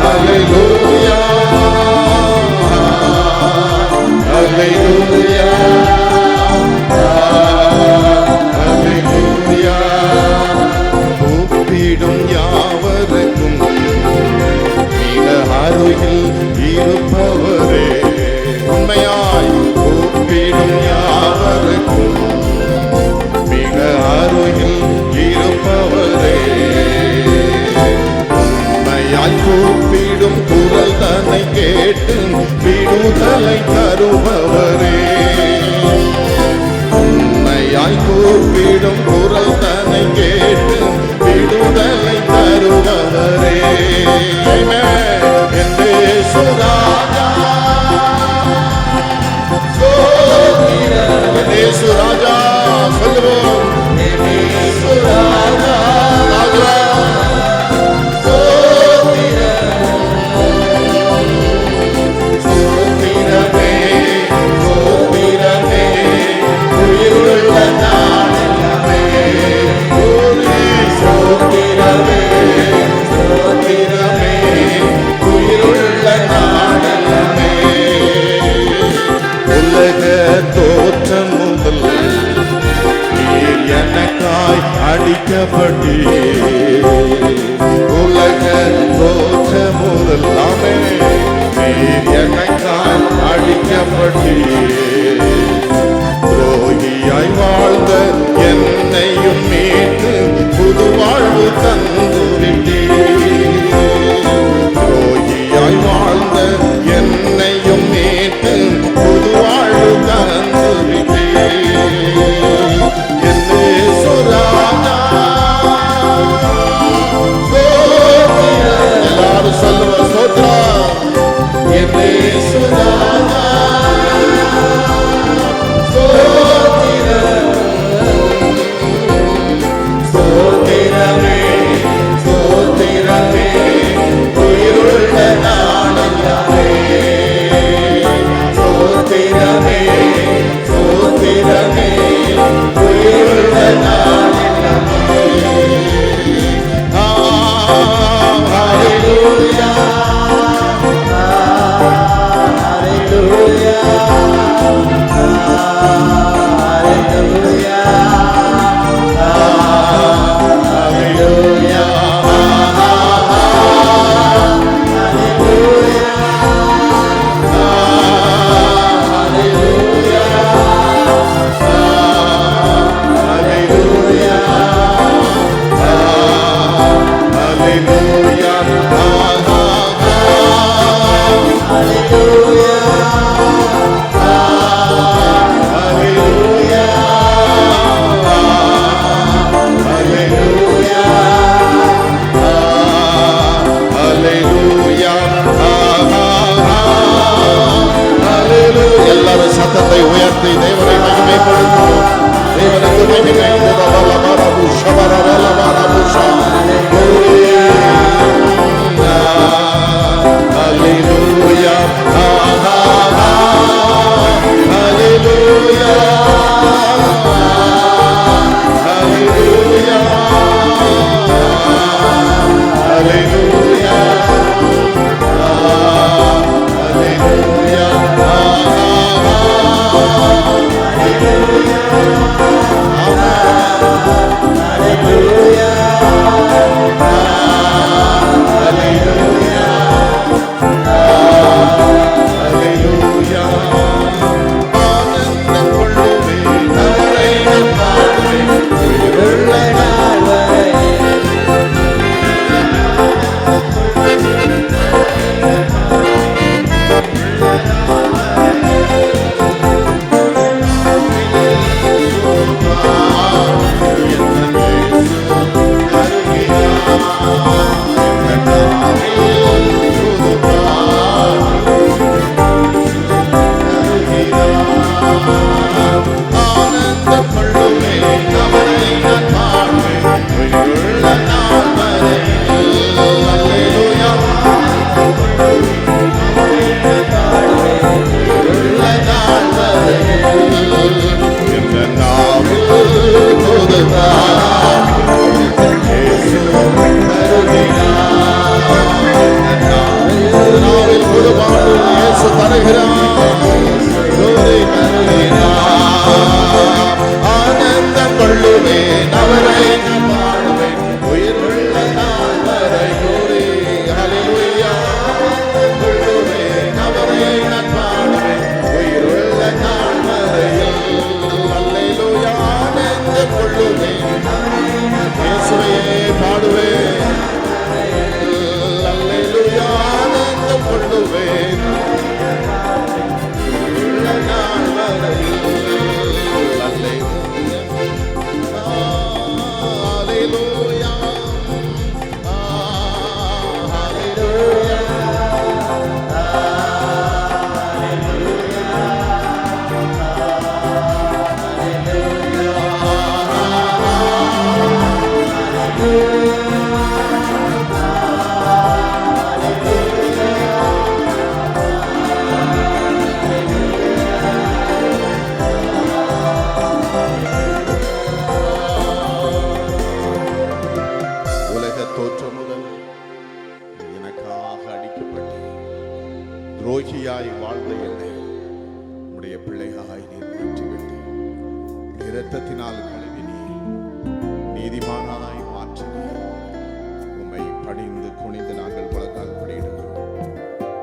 hallelujah hallelujah ஹல்லேலூயா கூப்பிடும் யாவருக்கும் மிக அருகில் இருப்பவரே உண்மையாய் கூப்பிடும் யாவருக்கும் மிக அருகில் இருப்பவரே உண்மையாய் கூப்பிடும் குரல் தன்னை கேட்டு விடுதலை தருபவரே உண்மையாய் கூப்பிடும் குரல் தன்னை கேட்டு விடுதலை தருபவரே ஆமென் என்னே சுராஜா ஸ்தோத்திரம் என்னே சுராஜா சொல்லுவோம் என்னே சுராஜா ராஜா ஸ்தோத்திரமே ஸ்தோத்திரமே உயிருள்ள நாளெல்லாமே ஸ்தோத்திரமே ஸ்தோத்திரமே உயிருள்ள நாளெல்லாமே உலக தோற்றம் முதல் நீர் எனக்காய் அடிக்கப்பட்டீர் உலக தோற்றம் முதல் ஆமென் நீர் எனக்காய் அடிக்கப்பட்டீர் துரோகியாய் வாழ்ந்த என்னையும் மீட்டு புது வாழ்வு தந்து விட்டீர் துரோகியாய் வாழ்ந்த என்னையும் மீட்டு புது வாழ்வு தந்து விட்டீர் என்னே சுராஜா எல்லாரும் சொல்லுவ சோத்ரா என்னே சுராஜா ஆனந்தம் கொள்ளுவேன் அவரை நான் பாடுவேன் உயிருள்ள நாள் வரையில் அல்லேலூயா உயிருள்ள நாள் வரையில் இந்த நாவில் புதுதான் இயேசு தருகிறார் நாவில் புதுபாடு இயேசு தருகிறார் ஆனந்தம் கொள்ளுவேன் அவரை நான் பாடுவேன் உயிருள்ள நாள் வரை கூறி ஹல்லேலூயா கொள்ளுவேன் அவரை நான் பாடுவேன் உயிருள்ள நாள் வரையில் ஹல்லேலூயா ஆனந்தம் கொள்ளுவேன் இயேசுவையே பாடுவேன் ஹல்லேலூயா ஆனந்தம் கொள்ளுவேன் துரோகியாய் வாழ்ந்த என்னை உம்முடைய பிள்ளையாய் நீர் மாற்றிவிட்டு இரத்தத்தினால் கழுவி நீதிமானாய் மாற்றி உம்மை பணிந்து குனிந்து நாங்கள் முழங்கால் படியிடுகிறோம்.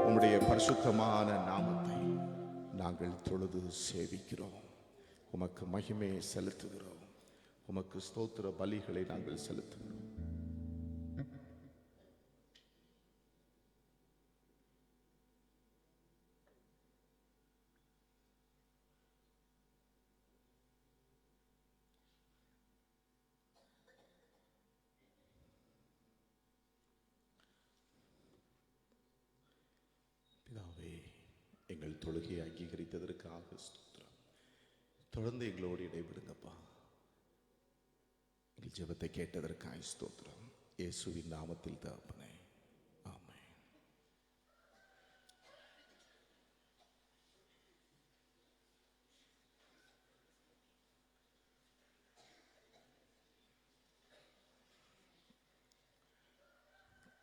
உம்முடைய பரிசுத்தமான நாமத்தை நாங்கள் தொழுது சேவிக்கிறோம். உமக்கு மகிமையை செலுத்துகிறோம். உமக்கு ஸ்தோத்திர பலிகளை நாங்கள் செலுத்துகிறோம். பிதாவே, எங்கள் தொழுகையை அங்கீகரித்ததற்காக ஸ்தோத்திரம். தொடர்ந்து எங்களோடு இடைவிடுங்கப்பா. எங்கள் ஜெபத்தை கேட்டதற்காக ஸ்தோத்திரம். இயேசுவின் நாமத்தில் தகப்பனே, ஆமென்.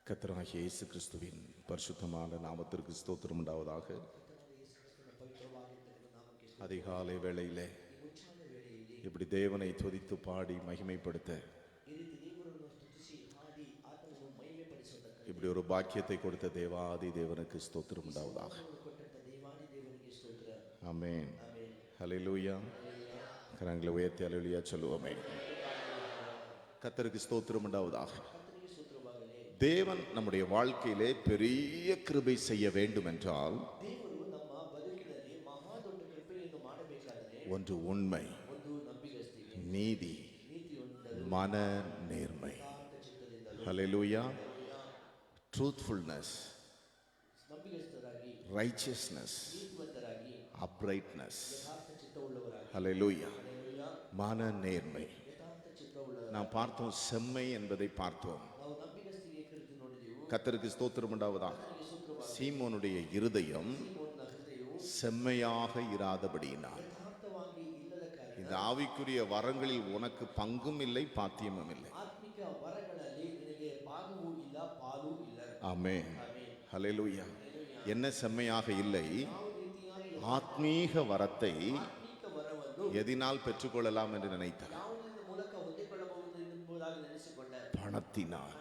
கர்த்தராகிய இயேசு கிறிஸ்துவின் பரிசுத்தமான நாமத்திற்கு ஸ்தோத்திரம் உண்டாவதாக. அதிகாலை வேளையிலே இப்படி தேவனை துதித்து பாடி மகிமைப்படுத்த இப்படி ஒரு பாக்கியத்தை கொடுத்த தேவாதி தேவனுக்கு ஸ்தோத்திரம் உண்டாவதாக. ஆமென். ஹல்லேலூயா. கரங்களை உயர்த்தி ஹல்லேலூயா சொல்லுவோமே. கர்த்தருக்கு ஸ்தோத்திரம் உண்டாவதாக. தேவன் நம்முடைய வாழ்க்கையிலே பெரிய கிருபை செய்ய வேண்டும் என்றால் ஒன்று உண்மை, நீதி, மன நேர்மை. Hallelujah. Truthfulness, righteousness, uprightness. Hallelujah. மன நேர்மை. நாம் பார்த்தோம், செம்மை என்பதை பார்த்தோம். கர்த்தருக்கு ஸ்தோத்திரம் உண்டாவதாக. சீமோனுடைய இருதயம் செம்மையாக இராதபடியினால் இந்த ஆவிக்குரிய வரங்களில் உனக்கு பங்கும் இல்லை, பாத்தியமும் இல்லை. ஆமென். ஹல்லேலூயா. என்ன செம்மையாக இல்லை? ஆத்மீக வரத்தை எதினால் பெற்றுக்கொள்ளலாம் என்று நினைத்தார்? பணத்தினால்.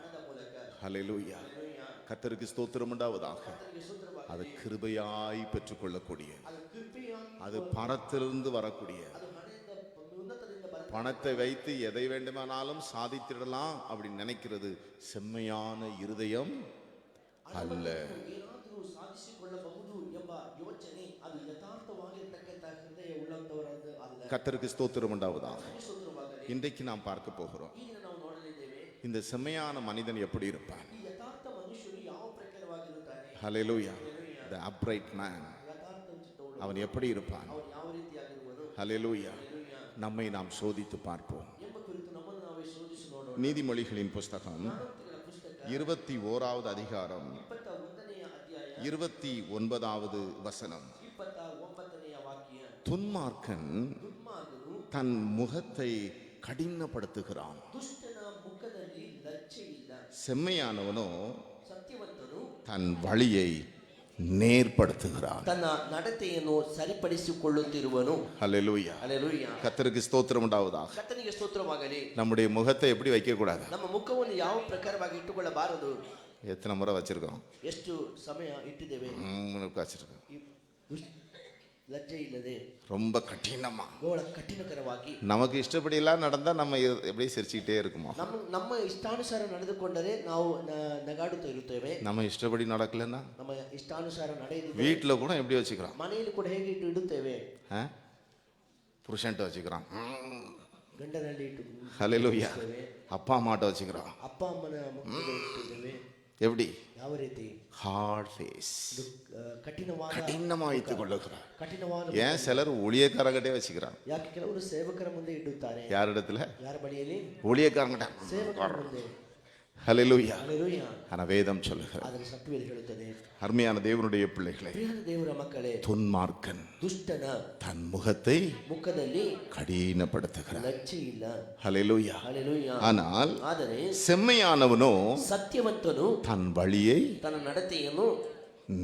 ஹல்லேலூயா. கர்த்தருக்கு ஸ்தோத்திரம் உண்டாவதாக. அது கிருபையாய் பெற்றுக்கொள்ளக்கூடிய, அது பணத்திலிருந்து வரக்கூடிய, பணத்தை வைத்து எதை வேண்டுமானாலும் சாதித்திடலாம் அப்படின்னு நினைக்கிறது செம்மையான இருதயம் அல்ல. கர்த்தருக்கு ஸ்தோத்திரம் உண்டாவதாக. இன்றைக்கு நாம் பார்க்க போகிறோம், இந்த செம்மையான மனிதன் எப்படி இருப்பான்? ஹல்லேலூயா. The upright man. அவன் எப்படி இருப்பான்? ಅವನು ಯಾವ ರೀತಿಯಾಗಿರುವನು ஹல்லேலூயா. நம்மை நாம் சோதித்து பார்ப்போம். ಎಂಬ ಕುರಿತು ನಮ್ಮನ್ನು ನಾವೇ ಶೋಧಿಸಿ ನೋಡೋಣ. நீதிமொழிகளின் புஸ்தகம் ಜ್ಞಾನೋಕ್ತಿಗಳ ಪುಸ್ತಕ 21வது அதிகாரம் 21ನೇ ಅಧ್ಯಾಯ 29வது வசனம். 29ನೇ ವಾಕ್ಯ. துன்மார்க்கன் ದುರ್ಮಾರ್ಗನು தன் முகத்தை கடினப்படுத்துகிறான், ದುಷ್ಟನ ಮುಖದಲ್ಲಿ ಲಜ್ಜೆ ಇಲ್ಲ. செம்மையானவனோ ಸತ್ಯವಂತನು தன் வழியை நேர்படுத்துகிறான். ತನ್ನ ನಡತೆಯನ್ನು ಸರಿಪಡಿಸಿಕೊಳ್ಳುತ್ತಿರುವನು. ஹல்லேலூயா. ಹಲ್ಲೆಲೂಯಾ. கர்த்தருக்கு ஸ்தோத்திரம் உண்டாவதாக. ಕರ್ತನಿಗೆ ಸ್ತೋತ್ರವಾಗಲಿ. நம்முடைய முகத்தை எப்படி வைக்க கூடாது? ನಮ್ಮ ಮುಖವನ್ನು ಯಾವ ಪ್ರಕಾರವಾಗಿ ಇಟ್ಟುಕೊಳ್ಳಬಾರದು. எத்தனை முறை வச்சிருக்கோம்? ಎಷ್ಟು ಸಮಯ ಇಟ್ಟಿದ್ದೇವೆ. வச்சிருக்கோம். ಈ ಲಜ್ಜೆ ಇಲ್ಲದೆ ரொம்ப கடினமா ಬಹಳ ಕಠಿಣಕರವಾಗಿ நமக்கு இஷ்டப்படி எல்லாம் நடந்தா நம்ம எப்படி சிரிச்சுக்கிட்டே இருக்குமா? ನಮ್ಮ ಇಷ್ಟಾನುಸಾರ ನಡೆದುಕೊಂಡರೆ ನಾವು ನಗಾಡುತ್ತಾ ಇರುತ್ತೇವೆ. நம்ம ಇಷ್ಟಪಡಿ நடக்கலன்னா ನಮ್ಮ ಇಷ್ಟಾನುಸಾರ ನಡೆಯದಿದ್ದರೆ வீட்டுல கூட எப்படி வச்சுக்கிறோம்? ಮನೆಯಲ್ಲಿ ಕೂಡ ಹೇಗೆ ಇಡುತ್ತೇವೆ? புருஷன்ட்ட வச்சுக்கிறோம், ಗಂಡನಲ್ಲಿ ಇಟ್ಟು ஹல்லேலூயா. அப்பா அம்மாட்ட வச்சுக்கிறோம். ಅಪ್ಪ ಅಮ್ಮನ ಮುಖದಲ್ಲಿ ಇಟ್ಟಿದ್ದೇವೆ. எப்படி? ಯಾವ ರೀತಿ? ஹார்ட் ஃபேஸ், ಕಠಿಣವಾದ கடினமா வைத்துக் கொள்ளுகிறார். ಕಠಿಣವಾದ. ஏன் சிலர் ஊழியக்காரங்கிட்டே வச்சுக்கிறான்? ಯಾಕೆ ಕೆಲವರು ಸೇವಕರ ಮುಂದೆ ಇಡುತ್ತಾರೆ? யார் இடத்துல? ಯಾರ ಬಳಿಯಲ್ಲಿ? ஊழியக்காரங்கிட்ட. ಸೇವಕರ ಮುಂದೆ. ஹல்லேலூயா. ಹಲ್ಲೆಲೂಯಾ. ஆனா வேதம் சொல்லுகிறது, ಆದರೆ ಸತ್ಯವೇದ ಹೇಳುತ್ತದೆ, அருமையான தேவனுடைய பிள்ளைகளே, ಪ್ರಿಯರ ದೇವರ ಮಕ್ಕಳೇ, துன்மார்க்கன் ದುಷ್ಟನ தன் முகத்தை ಮುಖದಲ್ಲಿ கடினப்படுத்துகிறார். ಲಜ್ಜೆ ಇಲ್ಲ. ஹல்லேலூயா. ಹಲ್ಲೆಲೂಯಾ. ஆனால் ಆದರೆ செம்மையானவனோ ಸತ್ಯವಂತನು தன் வழியை ತನ್ನ ನಡತೆಯನ್ನು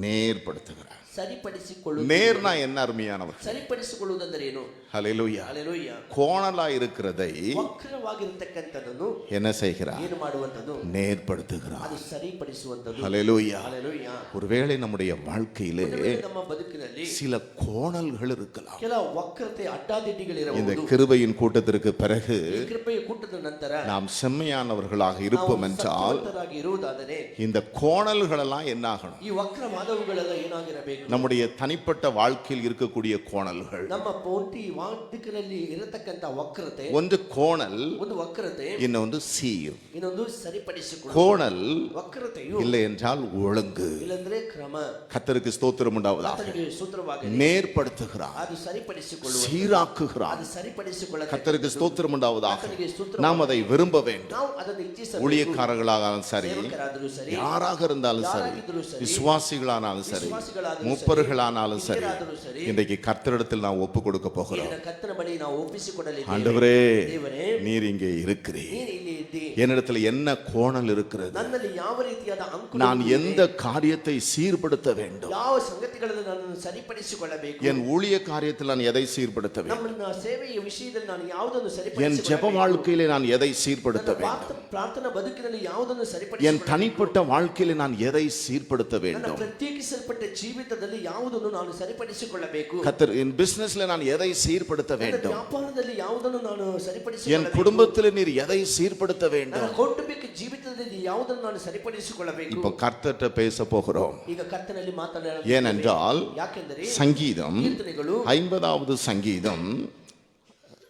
நேர்படுத்துகிறார். ಸರಿಪಡಿಸಿಕೊಳ್ಳು. நேர்னா என்ன அருமையானவர்? ಸರಿಪಡಿಸಿಕೊಳ್ಳುವುದೆಂದರೆ ಏನು? ஹல்லேலூயா. ಹಲ್ಲೆಲೂಯಾ. கோணலா இருக்கிறதை ವಕ್ರವಾಗಿರತಕ್ಕಂಥದ್ದನ್ನು என்ன செய்கிறார்? ಏನು ಮಾಡುವಂಥದ್ದು? நேர்படுத்துகிறார். ಅದು ಸರಿಪಡಿಸುವಂಥದ್ದು. ஹல்லேலூயா. ಹಲ್ಲೆಲೂಯಾ. ஒருவேளை நம்முடைய வாழ்க்கையிலே ನಮ್ಮ ಬದುಕಿನಲ್ಲಿ சில கோணல்கள் இருக்கலாம். ಕೆಲ ವಕ್ರತೆ இந்த ಅಡ್ಡಾದಿಡ್ಡಿಗಳಿರಬಹುದು. கிருபையின் கூட்டத்திற்கு பிறகு ಈ ಕೃಪೆಯ ಕೂಟದ ನಂತರ நாம் செம்மையானவர்களாக இருப்போம் என்றால் ಸತ್ಯವಂತರಾಗಿ ಇರುವುದಾದರೆ இந்த கோணல்கள் எல்லாம் என்ன ஆகணும்? ಈ ವಕ್ರವಾದವುಗಳೆಲ್ಲ ಏನಾಗಿರಬೇಕು? நம்முடைய தனிப்பட்ட வாழ்க்கையில் இருக்கக்கூடிய கோணல்கள். ನಮ್ಮ ಪೌಂಟಿ ವಾದಿಕರಲ್ಲಿ ಇರತಕ್ಕಂತ ವಕ್ರತೆ, ஒன்று கோணல், ಒಂದು ವಕ್ರತೆ, இன்னொன்று சீர். ಇನ್ನೊಂದು ಸರಿಪಡಿಸಿಕೊಳ್ಳುವುದು. கோணல் ವಕ್ರತೆಯು இல்லை என்றால் ஒழுங்கு. ಇಲ್ಲಂದ್ರೆ ಕ್ರಮ. கர்த்தருக்கு ஸ்தோத்திரம் உண்டாவதாக. ಆತನಿಗೆ ಸ್ತೋತ್ರವಾಗಲಿ. நேர்படுத்துகிறார், ಅದು ಸರಿಪಡಿಸಿಕೊಳ್ಳುವುದು, சீராக்குகிறார். ಅದು ಸರಿಪಡಿಸಿಕೊಳ್ಳಬೇಕು. கர்த்தருக்கு ஸ்தோத்திரம் உண்டாவதாக. ಆತನಿಗೆ ಸ್ತೋತ್ರ. நாம் அதை விரும்ப வேண்டும். ನಾವು ಅದನ್ನು ಇಚ್ಛಿಸಬೇಕು. ஊழியக்காரர்களாலும் சரி, ಸೇವಕರಾದರೂ ಸರಿ, யாராக இருந்தாலும் சரி, ಯಾರಾಗಿದ್ದರೂ ಸರಿ, விசுவாசிகளானாலும் சரி, ವಿಶ್ವಾಸಿಗಳಾದರೂ முப்பர்களானாலும் சரி, ಹಿರಿಯರಾದರೂ ಸರಿ, இன்றைக்கு கர்த்தரிடத்தில் நான் ஒப்பு கொடுக்க போகிறோம். ಈಗಿನ ಕರ್ತನ ಬಳಿ ನಾವು ಒಪ್ಪಿಸಿಕೊಡಲಿದ್ದೇವೆ. ஆண்டவரே, ದೇವರೇ, நீர் இங்கே இருக்கிறீர். ನೀನು ಇಲ್ಲಿ ಇದ್ದಿ. என்னிடத்தில் என்ன கோணல் இருக்கிறது? ನನ್ನಲ್ಲಿ ಯಾವ ರೀತಿಯಾದ ಅಂಕು, நான் எந்த காரியத்தை சீர்படுத்த வேண்டும்? ಯಾವ ಸಂಗತಿಗಳನ್ನು ನಾನು ಸರಿಪಡಿಸಿಕೊಳ್ಳಬೇಕು? என் ஊழிய காரியத்தில் நான் எதை சீர்படுத்த வேண்டும்? ನಮ್ಮ ಸೇವೆಯ ವಿಷಯದಲ್ಲಿ ನಾನು ಯಾವುದನ್ನು என் ಸರಿಪಡಿಸಿಕೊಳ್ಳಬೇಕು? ஜெப வாழ்க்கையிலே நான் எதை சீர்படுத்த ನನ್ನ வேண்டும்? ಪ್ರಾರ್ಥನಾ ಬದುಕಿನಲ್ಲಿ ಯಾವುದನ್ನು என் ಸರಿಪಡಿಸಿಕೊಳ್ಳಬೇಕು? தனிப்பட்ட வாழ்க்கையிலே நான் எதை சீர்படுத்த ನನ್ನ வேண்டும்? ಪ್ರತ್ಯೇಕಿಸಲ್ಪಟ್ಟ ಜೀವಿತದಲ್ಲಿ ಯಾವುದನ್ನು ನಾನು ಸರಿಪಡಿಸಿಕೊಳ್ಳಬೇಕು? கர்த்தர், என் பிசினஸ்ல நான் எதை சீர்படுத்த ನನ್ನ வேண்டும்? ವ್ಯಾಪಾರದಲ್ಲಿ ಯಾವುದನ್ನು ನಾನು என் ಸರಿಪಡಿಸಿಕೊಳ್ಳಬೇಕು? குடும்பத்தில் நீர் எதை சீர்படுத்த ನನ್ನ வேண்டும்? ಕೌಟುಂಬಿಕ ಜೀವಿತದಲ್ಲಿ ಯಾವುದನ್ನು ನಾನು ಸರಿಪಡಿಸಿಕೊಳ್ಳಬೇಕು? இப்ப கர்த்தர்ட்ட பேச போகிறோம். ಈಗ ಕರ್ತನಲ್ಲಿ ಮಾತನಾಡ. ஏனென்றால் ಯಾಕೆಂದರೆ சங்கீதம் ಕೀರ್ತನೆಗಳು 50வது சங்கீதம்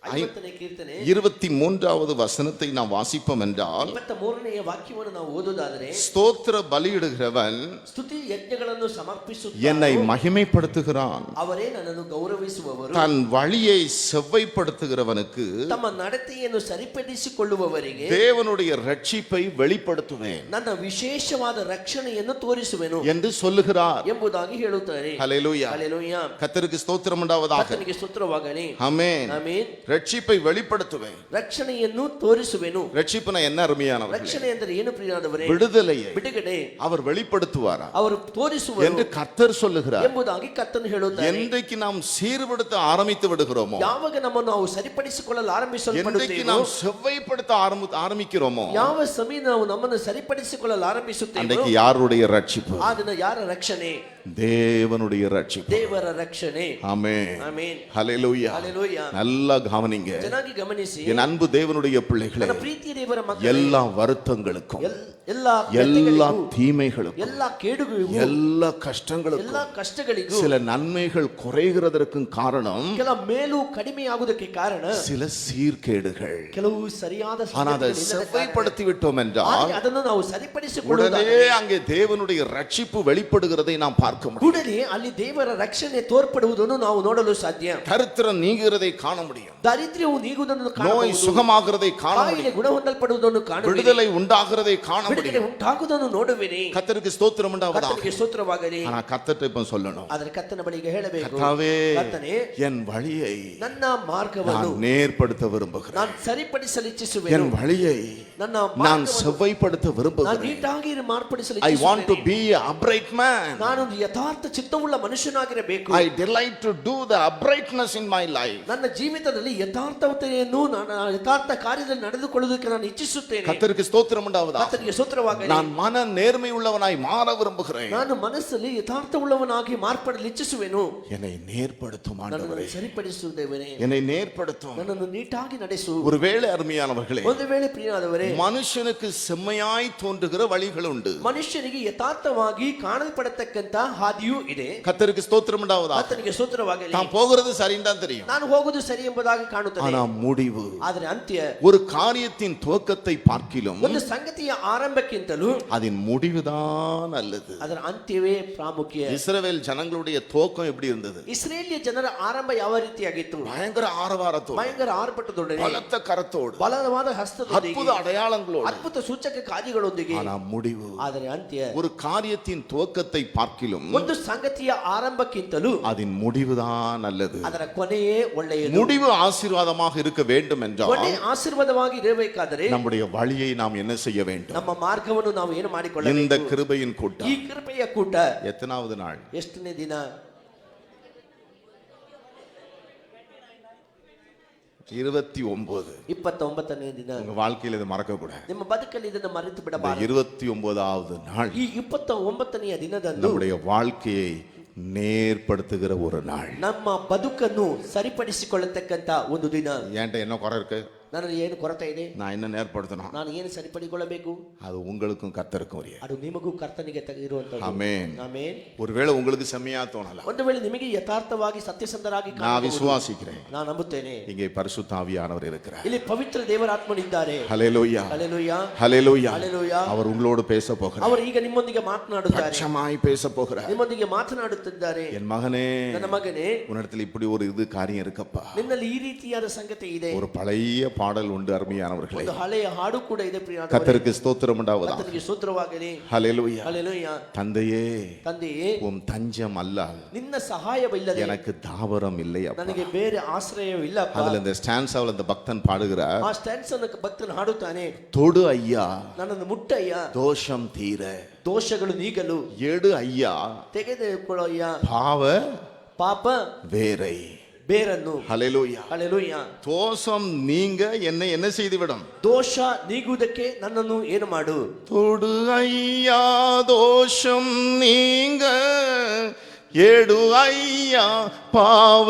50ನೇ ಕೀರ್ತನೆ 23வது வசனத்தை நாம் வாசிப்போம் என்றால், 23ನೇ ವಾಕ್ಯವನ್ನು ನಾವು ಓದುವುದಾದರೆ, ஸ்தோத்திர பலியிடுகிறவன் ಸ್ತುತಿ ಯಜ್ಞಗಳನ್ನು ಸಮರ್ಪಿಸುತ್ತಾ என்னை மகிமைப்படுத்துகிறான், ಅವರೇ ನನ್ನನ್ನು ಗೌರವಿಸುವವರು. தன் வழியை செவ்வைப்படுத்துகிறவனுக்கு ತಮ್ಮ ನಡತೆಯನ್ನು ಸರಿಪಡಿಸಿಕೊಳ್ಳುವವರಿಗೆ தேவனுடைய ரட்சிப்பை வெளிப்படுத்துவேன் ನನ್ನ ವಿಶೇಷವಾದ ರಕ್ಷಣೆಯನ್ನು ತೋರಿಸುವೆನು என்று சொல்லுகிறார். ಎಂಬುದಾಗಿ ಹೇಳುತ್ತಾರೆ. ஹல்லேலூயா. ಹಲ್ಲೆಲೂಯಾ. கர்த்தருக்கு ஸ்தோத்திரம் உண்டாவதாக. ಕರ್ತನಿಗೆ ಸ್ತೋತ್ರವಾಗಲಿ. ஆமென். ಆಮೆನ್. ரட்சிப்பை வெளிப்படுத்துவேன். ರಕ್ಷಣೆಯನ್ನು ತೋರಿಸುವೆನು. ரட்சிப்புனா என்ன அருமையானவர்களே? ರಕ್ಷಣೆ ಅಂದರೆ ಏನು ಪ್ರಿಯರಾದವರೇ? விடுதலையை ಬಿಡುಗಡೆ அவர் வெளிப்படுத்துவாரா ಅವರು ತೋರಿಸುವರು என்று கர்த்தர் சொல்லுகிறார். ಎಂಬುದಾಗಿ ಕರ್ತನು ಹೇಳುತ್ತಾರೆ. என்றைக்கு நாம் சீர்படுத்த ஆரம்பித்து விடுகிறோமோ, ಯಾವಾಗ ನಮ್ಮನ್ನು ನಾವು ಸರಿಪಡಿಸಿಕೊಳ್ಳಲು என்றைக்கு ಆರಂಭಿಸಲ್ಪಡುತ್ತೇವೋ, நாம் செவ்வைப்படுத்த ஆரம்பிக்கிறோமோ, ಯಾವ ಸಮಯ ನಾವು ನಮ್ಮನ್ನು ಸರಿಪಡಿಸಿಕೊಳ್ಳಲು ಆರಂಭಿಸುತ್ತೇವೋ, அன்றைக்கு யாருடைய ரட்சிப்பு? ಆ ದಿನ ಯಾರ ರಕ್ಷಣೆ? தேவனுடைய ரட்சிப்பு. ದೇವರ ರಕ್ಷಣೆ. ஆமென். ಆಮೆನ್. ஹல்லேலூயா. ಹಲ್ಲೆಲೂಯಾ. நல்லா கவனிங்க ಚೆನ್ನಾಗಿ ಗಮನಿಸಿ. என் அன்பு தேவனுடைய பிள்ளைகளே, ನನ್ನ ಪ್ರೀತಿಯ ದೇವರ ಮಕ್ಕಳೇ, எல்லா வருத்தங்களுக்கும், ಎಲ್ಲಾ எல்லா ವ್ಯಥೆಗಳಿಗೂ, தீமைகளுக்கும், ಎಲ್ಲಾ ಕೇಡುಗಳಿಗೂ, எல்லா கஷ்டங்களுக்கும், ಎಲ್ಲಾ ಕಷ್ಟಗಳಿಗೂ, சில நன்மைகள் குறைகிறதற்கும் காரணம் ಕೆಲ ಮೇಲು ಕಡಿಮೆಯಾಗುವುದಕ್ಕೆ ಕಾರಣ சில சீர்கேடுகள். ಕೆಲವು ಸರಿಯಾದ ஆனா அதை ಸಂಗತಿಗಳಿಲ್ಲದ ಕಾರಣ. செவ்வைப்படுத்தி விட்டோம் என்றால் ಆದರೆ ಅದನ್ನು ನಾವು உடனே ಸರಿಪಡಿಸಿಕೊಳ್ಳುವುದಾದರೆ அங்கே தேவனுடைய ரட்சிப்பு வெளிப்படுகிறதை நாம் பார்க்க பார்க்க முடியும். ಕೂಡಲೇ ಅಲ್ಲಿ ದೇವರ ರಕ್ಷಣೆ ತೋರ್ಪಡುವುದನ್ನು ನಾವು ನೋಡಲು ಸಾಧ್ಯ. தரித்திரம் நீங்குகிறதை காண முடியும். ದಾರಿದ್ರ್ಯವು ನೀಗುವುದನ್ನು நோய் ಕಾಣಬಹುದು. சுகமாகிறதை காண ಕಾಯಿಲೆ முடியும். ಗುಣ ಹೊಂದಲ್ಪಡುವುದನ್ನು ಕಾಣುವಿರಿ. விடுதலை உண்டாகிறதை காண ಬಿಡುಗಡೆ முடியும். ಉಂಟಾಗುವುದನ್ನು ನೋಡುವಿರಿ. கர்த்தருக்கு ஸ்தோத்திரம் உண்டாவதாக. ಕರ್ತನಿಗೆ ಸ್ತೋತ್ರವಾಗಲಿ. ஆனா கர்த்தர்ட்ட இப்ப சொல்லணும், ಆದರೆ ಕರ್ತನ ಬಳಿಗೆ ಹೇಳಬೇಕು, கர்த்தாவே ಕರ್ತನೇ, என் வழியை ನನ್ನ ಮಾರ್ಗವನ್ನು நான் நேர்படுத்த விரும்புகிறேன். ನಾನು ಸರಿಪಡಿಸಲು ಇಚ್ಛಿಸುವೆನು. என் வழியை ನನ್ನ நான் ಮಾರ್ಗವನ್ನು செவ்வைப்படுத்த ನಾನು விரும்புகிறேன். ನೀಟಾಗಿ ಮಾರ್ಪಡಿಸಲು I want to ಇಚ್ಛಿಸುತ್ತೇನೆ. be an upright man. ನಾನು ಯಥಾರ್ಥ ಚಿತ್ತವುಳ್ಳ ಮನುಷ್ಯನಾಗಿರಬೇಕು. I delight to do the uprightness in my life. ನನ್ನ ಜೀವಿತದಲ್ಲಿ ಯಥಾರ್ಥತೆಯನ್ನು ನಾನು ಯಥಾರ್ಥ ಕಾರ್ಯದಲ್ಲಿ ನಡೆದುಕೊಳ್ಳುವುದಕ್ಕೆ ನಾನು ಇಚ್ಛಿಸುತ್ತೇನೆ. கர்த்தருக்கு ஸ்தோத்திரம் உண்டாவதாக. ಕರ್ತನಿಗೆ ಸ್ತೋತ್ರವಾಗಲಿ. நான் மன நேர்மை உள்ளவனாய் மாற விரும்புகிறேன். ನಾನು ಮನಸ್ಸಲ್ಲಿ ಯಥಾರ್ಥವುಳ್ಳವನಾಗಿ ಮಾರ್ಪಡಲು ಇಚ್ಛಿಸುವೆನು. என்னை நேர்படுத்தும் ನನ್ನನ್ನು ஆண்டவரே, ಸರಿಪಡಿಸುತ್ತೇನೆ. என்னை நேர்படுத்தும். ನನ್ನನ್ನು ನೀಟಾಗಿ ನಡೆಸು. ஒருவேளை அருமையானவர்களே, ಒಂದು ವೇಳೆ ಪ್ರಿಯನಾದವರೇ, மனுஷனுக்கு செம்மையாய் தோன்றுகிற வழிகள் உண்டு. ಮನುಷ್ಯನಿಗೆ ಯಥಾರ್ಥವಾಗಿ ಕಾಣಲ್ಪಡತಕ್ಕಂತ ಹಾದಿಯೂ ಇದೆ. கர்த்தருக்கு ஸ்தோத்திரம் உண்டாவதாக. ಕರ್ತನಿಗೆ ಸ್ತೋತ್ರವಾಗಲಿ. தான் போகிறது சரின்னு தான் தெரியும், ನಾನು ಹೋಗುವುದು ಸರಿ ಎಂಬುದಾಗಿ ಕಾಣುತ್ತದೆ. ஆனா முடிவு, ಆದರೆ ಅಂತ್ಯ, ஒரு காரியத்தின் துவக்கத்தை பார்க்கிலும் ಒಂದು ಸಂಗತಿಯ ಆರಂಭಕ್ಕಿಂತಲೂ அதன் முடிவுதான் நல்லது. ಅದರ ಅಂತ್ಯವೇ ಪ್ರಾಮುಖ್ಯ. இஸ்ரவேல் ஜனங்களுடைய துவக்கம் எப்படி இருந்தது? ಇಸ್ರೇಲಿಯ ಜನರ ಆರಂಭ ಯಾವ ರೀತಿಯಾಗಿತ್ತು? பயங்கர ஆரவாரத்தோடு, ಭಯಂಕರ ಆರ್ಭಟದೊಡನೆ, பலத்த கரத்தோடு, ಬಲವಾದ ಹಸ್ತದೊಂದಿಗೆ, அற்புத அடையாளங்களோடு, ಅದ್ಭುತ ಸೂಚಕ ಕಾರ್ಯಗಳೊಂದಿಗೆ. ஆனா முடிவு, ಆದರೆ ಅಂತ್ಯ, ஒரு காரியத்தின் துவக்கத்தை பார்க்கிலும் ಒಂದು ಸಂಗತಿಯ ಆರಂಭಕ್ಕಿಂತಲೂ அதன் முடிவுதான் நல்லது. ಅದರ ಕೊನೆಯೇ ಒಳ್ಳೆಯದು. முடிவு ஆசீர்வாதமாக இருக்க வேண்டும் என்றால் ಕೊನೆ ಆಶೀರ್ವಾದವಾಗಿ ಇರಬೇಕಾದರೆ நம்முடைய வழியை நாம் என்ன செய்ய வேண்டும்? ನಮ್ಮ ಮಾರ್ಗವನ್ನು ನಾವು ಏನು இந்த ಮಾಡಿಕೊಳ್ಳಬೇಕು? கிருபையின் கூட்டம் ಈ ಕೃಪೆಯ ಕೂಟ எத்தனாவது நாள்? ಎಷ್ಟನೇ ದಿನ? 29. 29ನೇ ದಿನ. உங்க வாழ்க்கையில் இதை மறக்க கூடாது. ನಿಮ್ಮ ಬದುಕಲ್ಲಿ ಇದನ್ನು ಮರೆತು இந்த ಬಿಡಬಾರದು. 29வது நாள் ಈ 29ನೆಯ ದಿನದಂದು நம்முடைய வாழ்க்கையை நேர்படுத்துகிற ஒரு நாள். ನಮ್ಮ ಬದುಕನ್ನು ಸರಿಪಡಿಸಿಕೊಳ್ಳತಕ್ಕಂತ ಒಂದು ದಿನ. என்கிட்ட என்ன குறை இருக்கு? ನನಗೆ ಏನು ಕೊರತೆ ಇದೆ? நான் என்ன நேர்படுத்தணும்? ನಾನು ಏನು ಸರಿಪಡಿಸಿಕೊಳ್ಳಬೇಕು? அது உங்களுக்கும் கர்த்தருக்கும் உரிய. ಅದು ನಿಮಗೂ ಕರ್ತನಿಗೆ ಇರುವಂತದ್ದು. ஆமென். ಆಮೆನ್. ஒருவேளை உங்களுக்கு செம்மையா தோணலாம், ಒಂದು ವೇಳೆ ನಿಮಗೆ ಯಥಾರ್ಥವಾಗಿ ಸತ್ಯಸಂಧರಾಗಿ நான் ಕಾಣಬಹುದು. விசுவாசிக்கிறேன். ನಾನು ನಂಬುತ್ತೇನೆ. இங்கே பரிசுத்த ஆவியானவர் இருக்கிறார். ಇಲ್ಲಿ ಪವಿತ್ರ ದೇವರಾತ್ಮನಿದ್ದಾರೆ. ஹல்லேலூயா, ಹಲ್ಲೆಲೂಯಾ, ஹல்லேலூயா. ಹಲ್ಲೆಲೂಯಾ. அவர் உங்களோடு பேச போகிறார். ಅವರು ಈಗ ನಿಮ್ಮೊಂದಿಗೆ ಮಾತನಾಡುತ್ತಾರೆ. பட்சமாய் பேச போகிறார். ನಿಮ್ಮೊಂದಿಗೆ ಮಾತನಾಡುತ್ತಿದ್ದಾರೆ. என் மகனே, ನನ್ನ ಮಗನೇ, உன்னிடத்தில் இப்படி ஒரு இது காரியம் இருக்கப்பா. ನಿನ್ನಲ್ಲಿ ಈ ರೀತಿಯಾದ ಸಂಗತಿ ಇದೆ. ஒரு பழைய பாடல் உண்டு அருமையானவர்களே. ಒಂದು ಹಳೆಯ ಹಾಡು ಕೂಡ ಇದೆ ಪ್ರಿಯನಾದವರೇ. கர்த்தருக்கு ஸ்தோத்திரம் உண்டாவதாக. ಕರ್ತನಿಗೆ ಸ್ತೋತ್ರವಾಗಲಿ. ஹல்லேலூயா. ಹಲ್ಲೆಲೂಯಾ. தந்தையே, ತಂದೆಯೇ, உம் தஞ்சம் அல்லால் ನಿನ್ನ ಸಹಾಯವಿಲ್ಲದೆ எனக்கு தாவரம் இல்லை அப்பா. ನನಗೆ ಬೇರೆ ಆಶ್ರಯವಿಲ್ಲಪ್ಪ. அதுல இந்த ஸ்டான்ஸாவில் அந்த பக்தன் பாடுகிறார், ಆ ಸ್ಟ್ಯಾನ್ಸ್ ಅನ್ನು ಭಕ್ತನು ಹಾಡುತ್ತಾನೆ. தொடு ஐயா ನನ್ನನ್ನು ಮುಟ್ಟಯ್ಯ, தோஷம் தீர, ದೋಷಗಳು ನೀಗಲು. எடு ஐயா ತೆಗೆದುಕೊಳ್ಳಯ್ಯ பாவ ಪಾಪ வேரை. ಬೇರನ್ನು. ஹல்லேலூயா. ಹಲ್ಲೆಲೂಯಾ. தோஷம் நீங்க என்னை என்ன செய்துவிடும்? ದೋಷ ನೀಗುವುದಕ್ಕೆ ನನ್ನನ್ನು ಏನು ಮಾಡು? தொடு ஐயா தோஷம் நீங்க, எடு ஐயா பாவ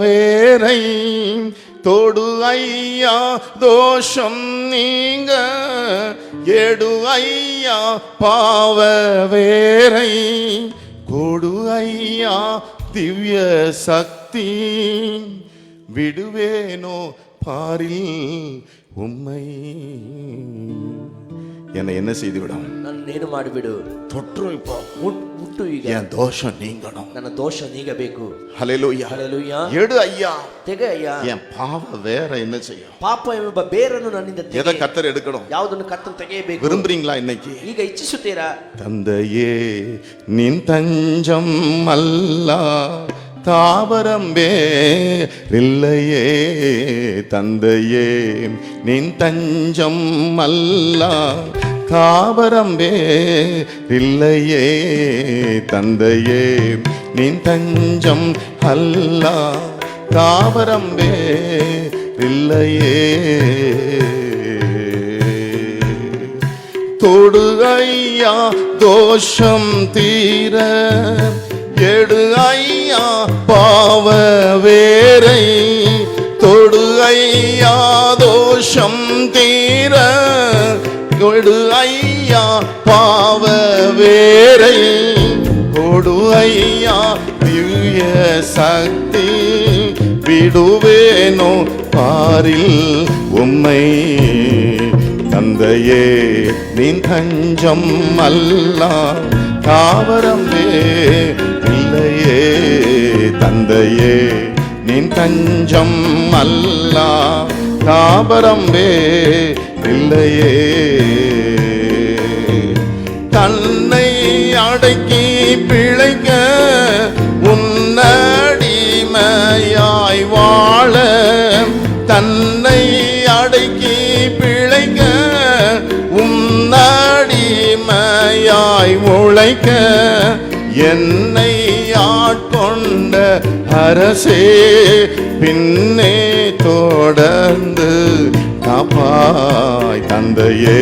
வேரை. தொடு ஐயா தோஷம் நீங்க, எடு ஐயா பாவ வேரை. கொடு ஐயா திவ்ய சக்தி, விடுவேனோ பாரில் உம்மை. என்னை என்ன செய்துவிடும்? ನನ್ನೇನು ಮಾಡಿಬಿಡು. தொற்று இப்போ ಮುಟ್ಟು ಈಗ. என் தோஷம் நீங்கணும். ನನ್ನ ದೋಷ ನೀಗಬೇಕು. ஹல்லேலூயா. ಹಲ್ಲೆಲೂಯಾ. எடு ஐயா ತೆಗೆ ಅಯ್ಯ. என் பாவ வேற என்ன செய்யும்? ಪಾಪ ಎಂಬ ಬೇರನ್ನು ನನ್ನಿಂದ ತೆಗೆ. எதை கர்த்தர் எடுக்கணும்? ಯಾವುದನ್ನು ಕರ್ತನು ತೆಗೆಯಬೇಕು? விரும்புறீங்களா இன்னைக்கு? ಈಗ ಇಚ್ಛಿಸುತ್ತೀರಾ? தந்தையே நின் தஞ்சம் அல்லா, தாவரம் வேறில்லையே. தந்தையே நின் தஞ்சம் அல்லா, தாவரம் வேறில்லையே. தந்தையே நின் தஞ்சம் அல்லா, தாவரம் வேறில்லையே. தொடு ஐயா தோஷம் தீர, எடு ஐயா பாவ வேரை. தொடு ஐயா தோஷம் தீர, எடு ஐயா பாவ வேரை. கொடு ஐயா திவ்ய சக்தி, விடுவேனோ பாரில் உம்மை. தந்தையே நின் தஞ்சம் அல்லா, தாவரம் இல்லையே தந்தையே நின் தஞ்சம் அல்லா தாவரம் இல்லையே தன்னை அடக்கி பிழைக்க உன்னடிமையாய் வாழ தன்னை அடக்கி பிழைக்க உன்னடிமையாய் உழைக்க என்னை ஆட்கொண்ட அரசே பின்னே தொடர்ந்து காப்பாய் தந்தையே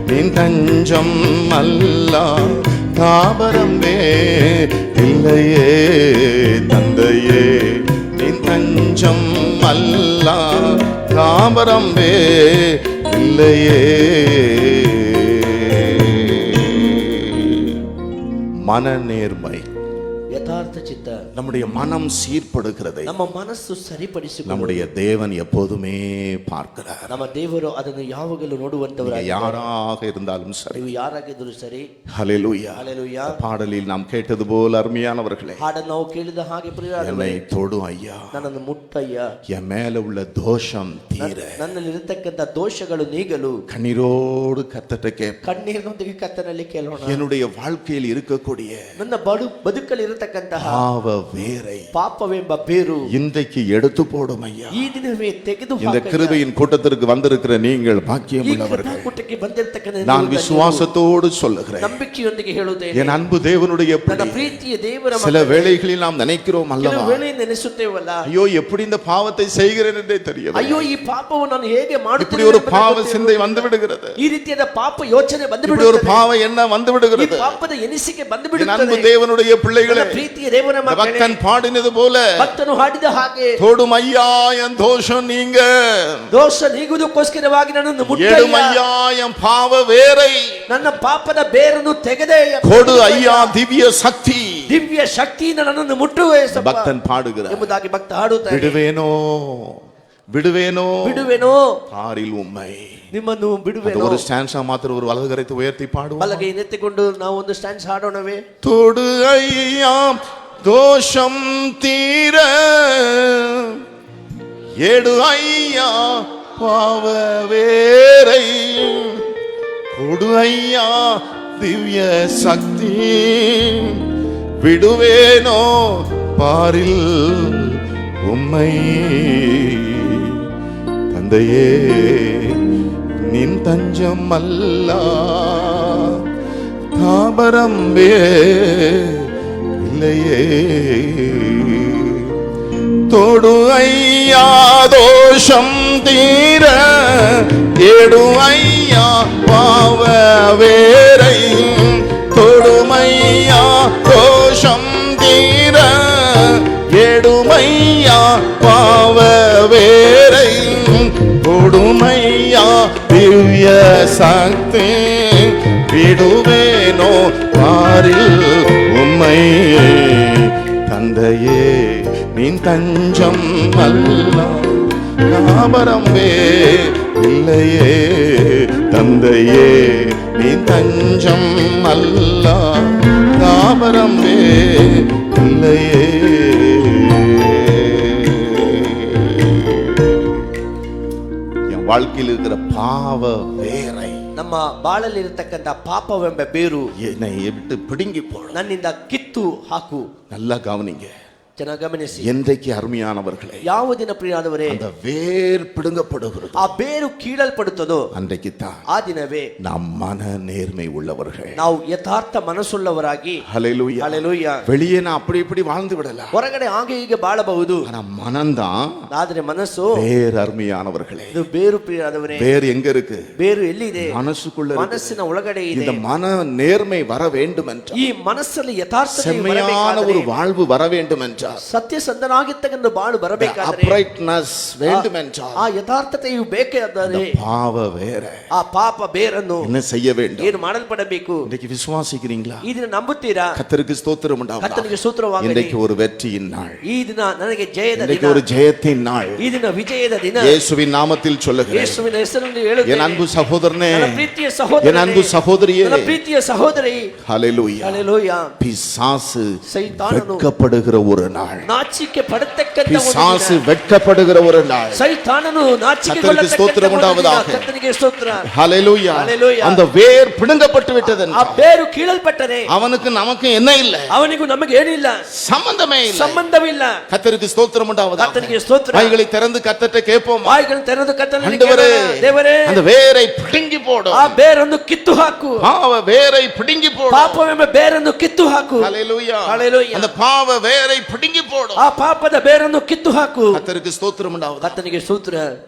நின் தஞ்சம் அல்லா தாவரம் இல்லையே தந்தையே நின் தஞ்சம் அல்லா தாவரம் இல்லையே மனநேர்மை ಯಥಾರ್ಥ ಚಿತ್ತ நம்முடைய மனம் சீர்படுகிறது ನಮ್ಮ ಮನಸ್ಸು ಸರಿಪಡಿಸಿಕೊಳ್ಳುವುದು நம்முடைய தேவன் எப்போதுமே பார்க்கிறார் ನಮ್ಮ ದೇವರು ಅದನ್ನು ಯಾವಾಗಲೂ ನೋಡುವಂತವರಾಗಿದ್ದಾರೆ. யாராக இருந்தாலும் சரி. ನೀವು ಯಾರಾಗಿದ್ದರೂ ಸರಿ. ஹல்லேலூயா. ஹல்லேலூயா. பாடலில் நாம் கேட்டது போல் அருமையானவர்களே, ಹಾಡನ್ನು ನಾವು ಕೇಳಿದ ಹಾಗೆ ಪ್ರಿಯರಾದವರೇ, என்னை தொடு ஐயா, ನನ್ನನ್ನು ಮುಟ್ಟಯ್ಯ, என் மேல உள்ள தோஷம் தீர, ನನ್ನಲ್ಲಿ ಇರತಕ್ಕಂತ ದೋಷಗಳು ನೀಗಲು கண்ணீரோடு கர்த்தரை கேட்பேன். ಕಣ್ಣೀರಿನೊಂದಿಗೆ ಕರ್ತನಲ್ಲಿ ಕೇಳೋಣ. என்னுடைய வாழ்க்கையில் இருக்கக்கூடிய ನನ್ನ ಬದುಕಲ್ಲಿ ಇರತಕ್ಕಂತಹ பாவ வேரை ಪಾಪವೆಂಬ ಬೇರು இன்றைக்கு எடுத்து போடும் ஐயா. ಈ ದಿನವೇ ತೆಗೆದು இந்த கிருபையின் கூட்டத்திற்கு வந்திருக்கிற நீங்கள் பாக்கியம் உள்ளவர்கள். ಕೂಟಕ್ಕೆ ಬಂದಿರತಕ್ಕಂತ நான் விசுவாசத்தோடு சொல்லுகிறேன், ನಂಬಿಕೆಯೊಂದಿಗೆ ಹೇಳುತ್ತೇನೆ, என் அன்பு தேவனுடைய ನನ್ನ பிள்ளை, ಪ್ರೀತಿಯ ದೇವರ சில வேளைகளில் நாம் நினைக்கிறோம் அல்லவா, ವೇಳೆ ನೆನೆಸುತ್ತೇವಲ್ಲ, ஐயோ எப்படி இந்த பாவத்தை செய்கிறேன் என்றே தெரியவில்லை, ಅಯ್ಯೋ ಈ ಪಾಪವನ್ನು ನಾನು ಹೇಗೆ இப்படி ಮಾಡುತ್ತೇನೆ, ஒரு பாவ சிந்தை வந்து விடுகிறது, ಈ ರೀತಿಯಾದ ಪಾಪ ಯೋಚನೆ ಬಂದು இப்படி ஒரு ಬಿಡುತ್ತದೆ, பாவ எண்ணம் வந்து ಈ விடுகிறது. ಪಾಪದ ಎನಿಸಿಕೆ ಬಂದು என் அன்பு ಬಿಡುತ್ತದೆ. தேவனுடைய பிள்ளைகளே, ನನ್ನ ಪ್ರೀತಿಯ ದೇವರ ಮಕ್ಕಳೇ, பக்தன் பாடினது போல ಭಕ್ತನು ಹಾಡಿದ ಹಾಗೆ தொடும் ஐயா என் தோஷம் நீங்க, ದೋಷ ನೀಗುವುದಕ್ಕೋಸ್ಕರವಾಗಿ ನನ್ನನ್ನು எடும் ಮುಟ್ಟಯ್ಯ, ஐயா என் பாவ வேரை, ನನ್ನ ಪಾಪದ ಬೇರನ್ನು ತೆಗೆದೆ கொடு ஐயா திவ்ய சக்தி. ದಿವ್ಯ ಶಕ್ತಿಯಿಂದ ನನ್ನನ್ನು ಮುಟ್ಟುವೆ பக்தன் பாடுகிறார், ಎಂಬುದಾಗಿ ಭಕ್ತ ಹಾಡುತ್ತಾನೆ. விடுவேனோ விடுவேனோ ಬಿಡುವೆನೋ பாரில் உம்மை. ನಿಮ್ಮನ್ನು அது ಬಿಡುವೆನೋ. ஒரு ஸ்டான்ஸா மாத்திரம் ஒரு வலது கரைத்து உயர்த்தி பாடுவோம். ಬಲಗೈ ನೆತ್ತಿಕೊಂಡು ನಾವು ಒಂದು ಸ್ಟ್ಯಾನ್ಸ್ ಹಾಡೋಣವೇ? தொடு ஐயா தோஷம் தீர, எடு ஐயா பாவ வேரை, கொடு ஐயா திவ்ய சக்தி, விடுவேனோ பாரில் உம்மை. தந்தையே நின் தஞ்சம் அல்லா தாபரம் இல்லையே, தொடு ஐயா தோஷம் தீர, எடு ஐயா பாவ வேரை, தொடுமையா தோஷம் தீர, எடுமையா பாவ வேரை, கொடுமையா திவ்ய சக்தி, விடுவேனோ பாரில் உம்மை. தந்தையே நின் தஞ்சம் அல்லா தாபரம் இல்லையே, தந்தையே நின் தஞ்சம் அல்லா தாபரம் இல்லையே. என் வாழ்க்கையில் இருக்கிற பாவ வேரை, ನಮ್ಮ ಬಾಳಲ್ಲಿ ಇರತಕ್ಕಂತ ಪಾಪವೆಂಬ ಬೇರು என்னை விட்டு பிடுங்கி போடும். ನನ್ನಿಂದ ಕಿತ್ತು ಹಾಕು. நல்லா கவனிங்க, ಚೆನ್ನಾಗಿ ಗಮನಿಸಿ. என்றைக்கு அருமையானவர்களே ಯಾವ ದಿನ ಪ್ರಿಯರಾದವರೇ அந்த வேர் பிடுங்கப்படுகிறது, ಆ ಬೇರು ಕೀಳಲ್ಪಡುತ್ತದೋ அன்றைக்கு தான் ಆ ದಿನವೇ நாம் மன நேர்மை உள்ளவர்கள். ನಾವು ಯಥಾರ್ಥ ಮನಸ್ಸುಳ್ಳವರಾಗಿ, ஹல்லேலூயா, ಹಲ್ಲೆಲೂಯಾ, வெளியே நான் அப்படி இப்படி வாழ்ந்து விடலாம், ಹೊರಗಡೆ ಹಾಗೆ ಹೀಗೆ ಬಾಳಬಹುದು, ஆனா மனம்தான் ಆದ್ರೆ ಮನಸ್ಸು வேர். அருமையானவர்களே, ಇದು ಬೇರು ಪ್ರಿಯರಾದವರೇ. வேர் எங்க இருக்கு? ಬೇರು ಎಲ್ಲಿದೆ? மனசுக்குள்ள இருக்கு. ಮನಸ್ಸಿನ ಒಳಗಡೆ இந்த ಇದೆ. மன நேர்மை வர வேண்டும் என்றால், ಈ ಮನಸ್ಸಲ್ಲಿ ಯಥಾರ್ಥತೆ செம்மையான ஒரு வாழ்வு வர வேண்டும் என்றால், வேண்டுமென்றார், ಸತ್ಯಸಂಧನಾಗಿರ್ತಕ್ಕಂಥ ಬಾಳು ಬರಬೇಕಾದರೆ, uprightness வேண்டுமென்றார், ಆ ಯಥಾರ್ಥತೆಯು ಬೇಕೇ ಆದರೆ பாவ வேற ಆ ಪಾಪ ಬೇರನ್ನು என்ன செய்ய வேண்டும்? ಏನು ಮಾಡಲ್ಪಡಬೇಕು? இன்றைக்கு விசுவாசிக்கிறீங்களா? ಈ ದಿನ ನಂಬುತ್ತೀರಾ? கர்த்தருக்கு ஸ்தோத்திரம் உண்டாவதாக. ಕರ್ತನಿಗೆ ಸ್ತೋತ್ರವಾಗಲಿ. இன்றைக்கு ஒரு வெற்றியின் நாள், ಈ ದಿನ ನನಗೆ ಜಯದ இன்றைக்கு ದಿನ, ஒரு ஜெயத்தின் நாள். ಈ ದಿನ ವಿಜಯದ ದಿನ. இயேசுவின் நாமத்தில் சொல்லுகிறேன். ಯೇಸುವಿನ ಹೆಸರಿನಲ್ಲಿ ಹೇಳುತ್ತೇನೆ, என் அன்பு சகோதரனே, ನನ್ನ ಪ್ರೀತಿಯ ಸಹೋದರನೇ, என் அன்பு சகோதரியே, ನನ್ನ ಪ್ರೀತಿಯ ಸಹೋದರಿ, ஹalleluya, ಹಲ್ಲೆಲೂಯಾ. பிசாசு ಸೈತಾನನು வெட்கப்படுகிற ஒரு நாள், ನಾಚಿಕೆ ಪಡತಕ್ಕಂತ ಒಂದು பிசாசு ದಿನ. வெட்கப்படுகிற ஒரு நாள். ಸೈತಾನನು ನಾಚಿಕೆಗೊಳ್ಳತಕ್ಕಂತ கர்த்தருக்கு ஸ்தோத்திரம் ಒಂದು ದಿನ. உண்டாவதாக. ಕರ್ತನಿಗೆ ಸ್ತೋತ್ರ. ஹalleluya. ஹல்லேலூயா. அந்த வேர் பிடுங்கப்பட்டு விட்டது ಆ என்றால் ಬೇರು ಕೀಳಲ್ಪಟ್ಟರೆ அவனுக்கு நமக்கு என்ன இல்லை, ಅವನಿಗೂ ನಮಗೆ ಏನಿಲ್ಲ, சம்பந்தமே இல்லை. ಸಂಬಂಧವಿಲ್ಲ. கர்த்தருக்கு ஸ்தோத்திரம் உண்டாவதாக. ಕರ್ತನಿಗೆ ಸ್ತೋತ್ರ. வாய்களை திறந்து கர்த்தர்ட்ட கேட்போம், ಬಾಯಿಗಳನ್ನು ತೆರೆದು ಕರ್ತನಲ್ಲಿ ஆண்டவரே, ಕೇಳೋಣ. ದೇವರೇ, அந்த வேரை பிடுங்கி போடு, ಆ ಬೇರನ್ನು ಕಿತ್ತು ಹಾಕು, பாவ வேரை பிடுங்கி போடு. ಪಾಪವೆಂಬ ಬೇರನ್ನು ಕಿತ್ತು ಹಾಕು. ஹalleluya, ஹல்லேலூயா. அந்த பாவ வேரை பிடுங்கி போடு. ಆ ಪಾಪದ ಬೇರನ್ನು ಕಿತ್ತು ಹಾಕು. கர்த்தருக்கு ஸ்தோத்திரம் உண்டாவதாக. ಕರ್ತನಿಗೆ ಸ್ತೋತ್ರ.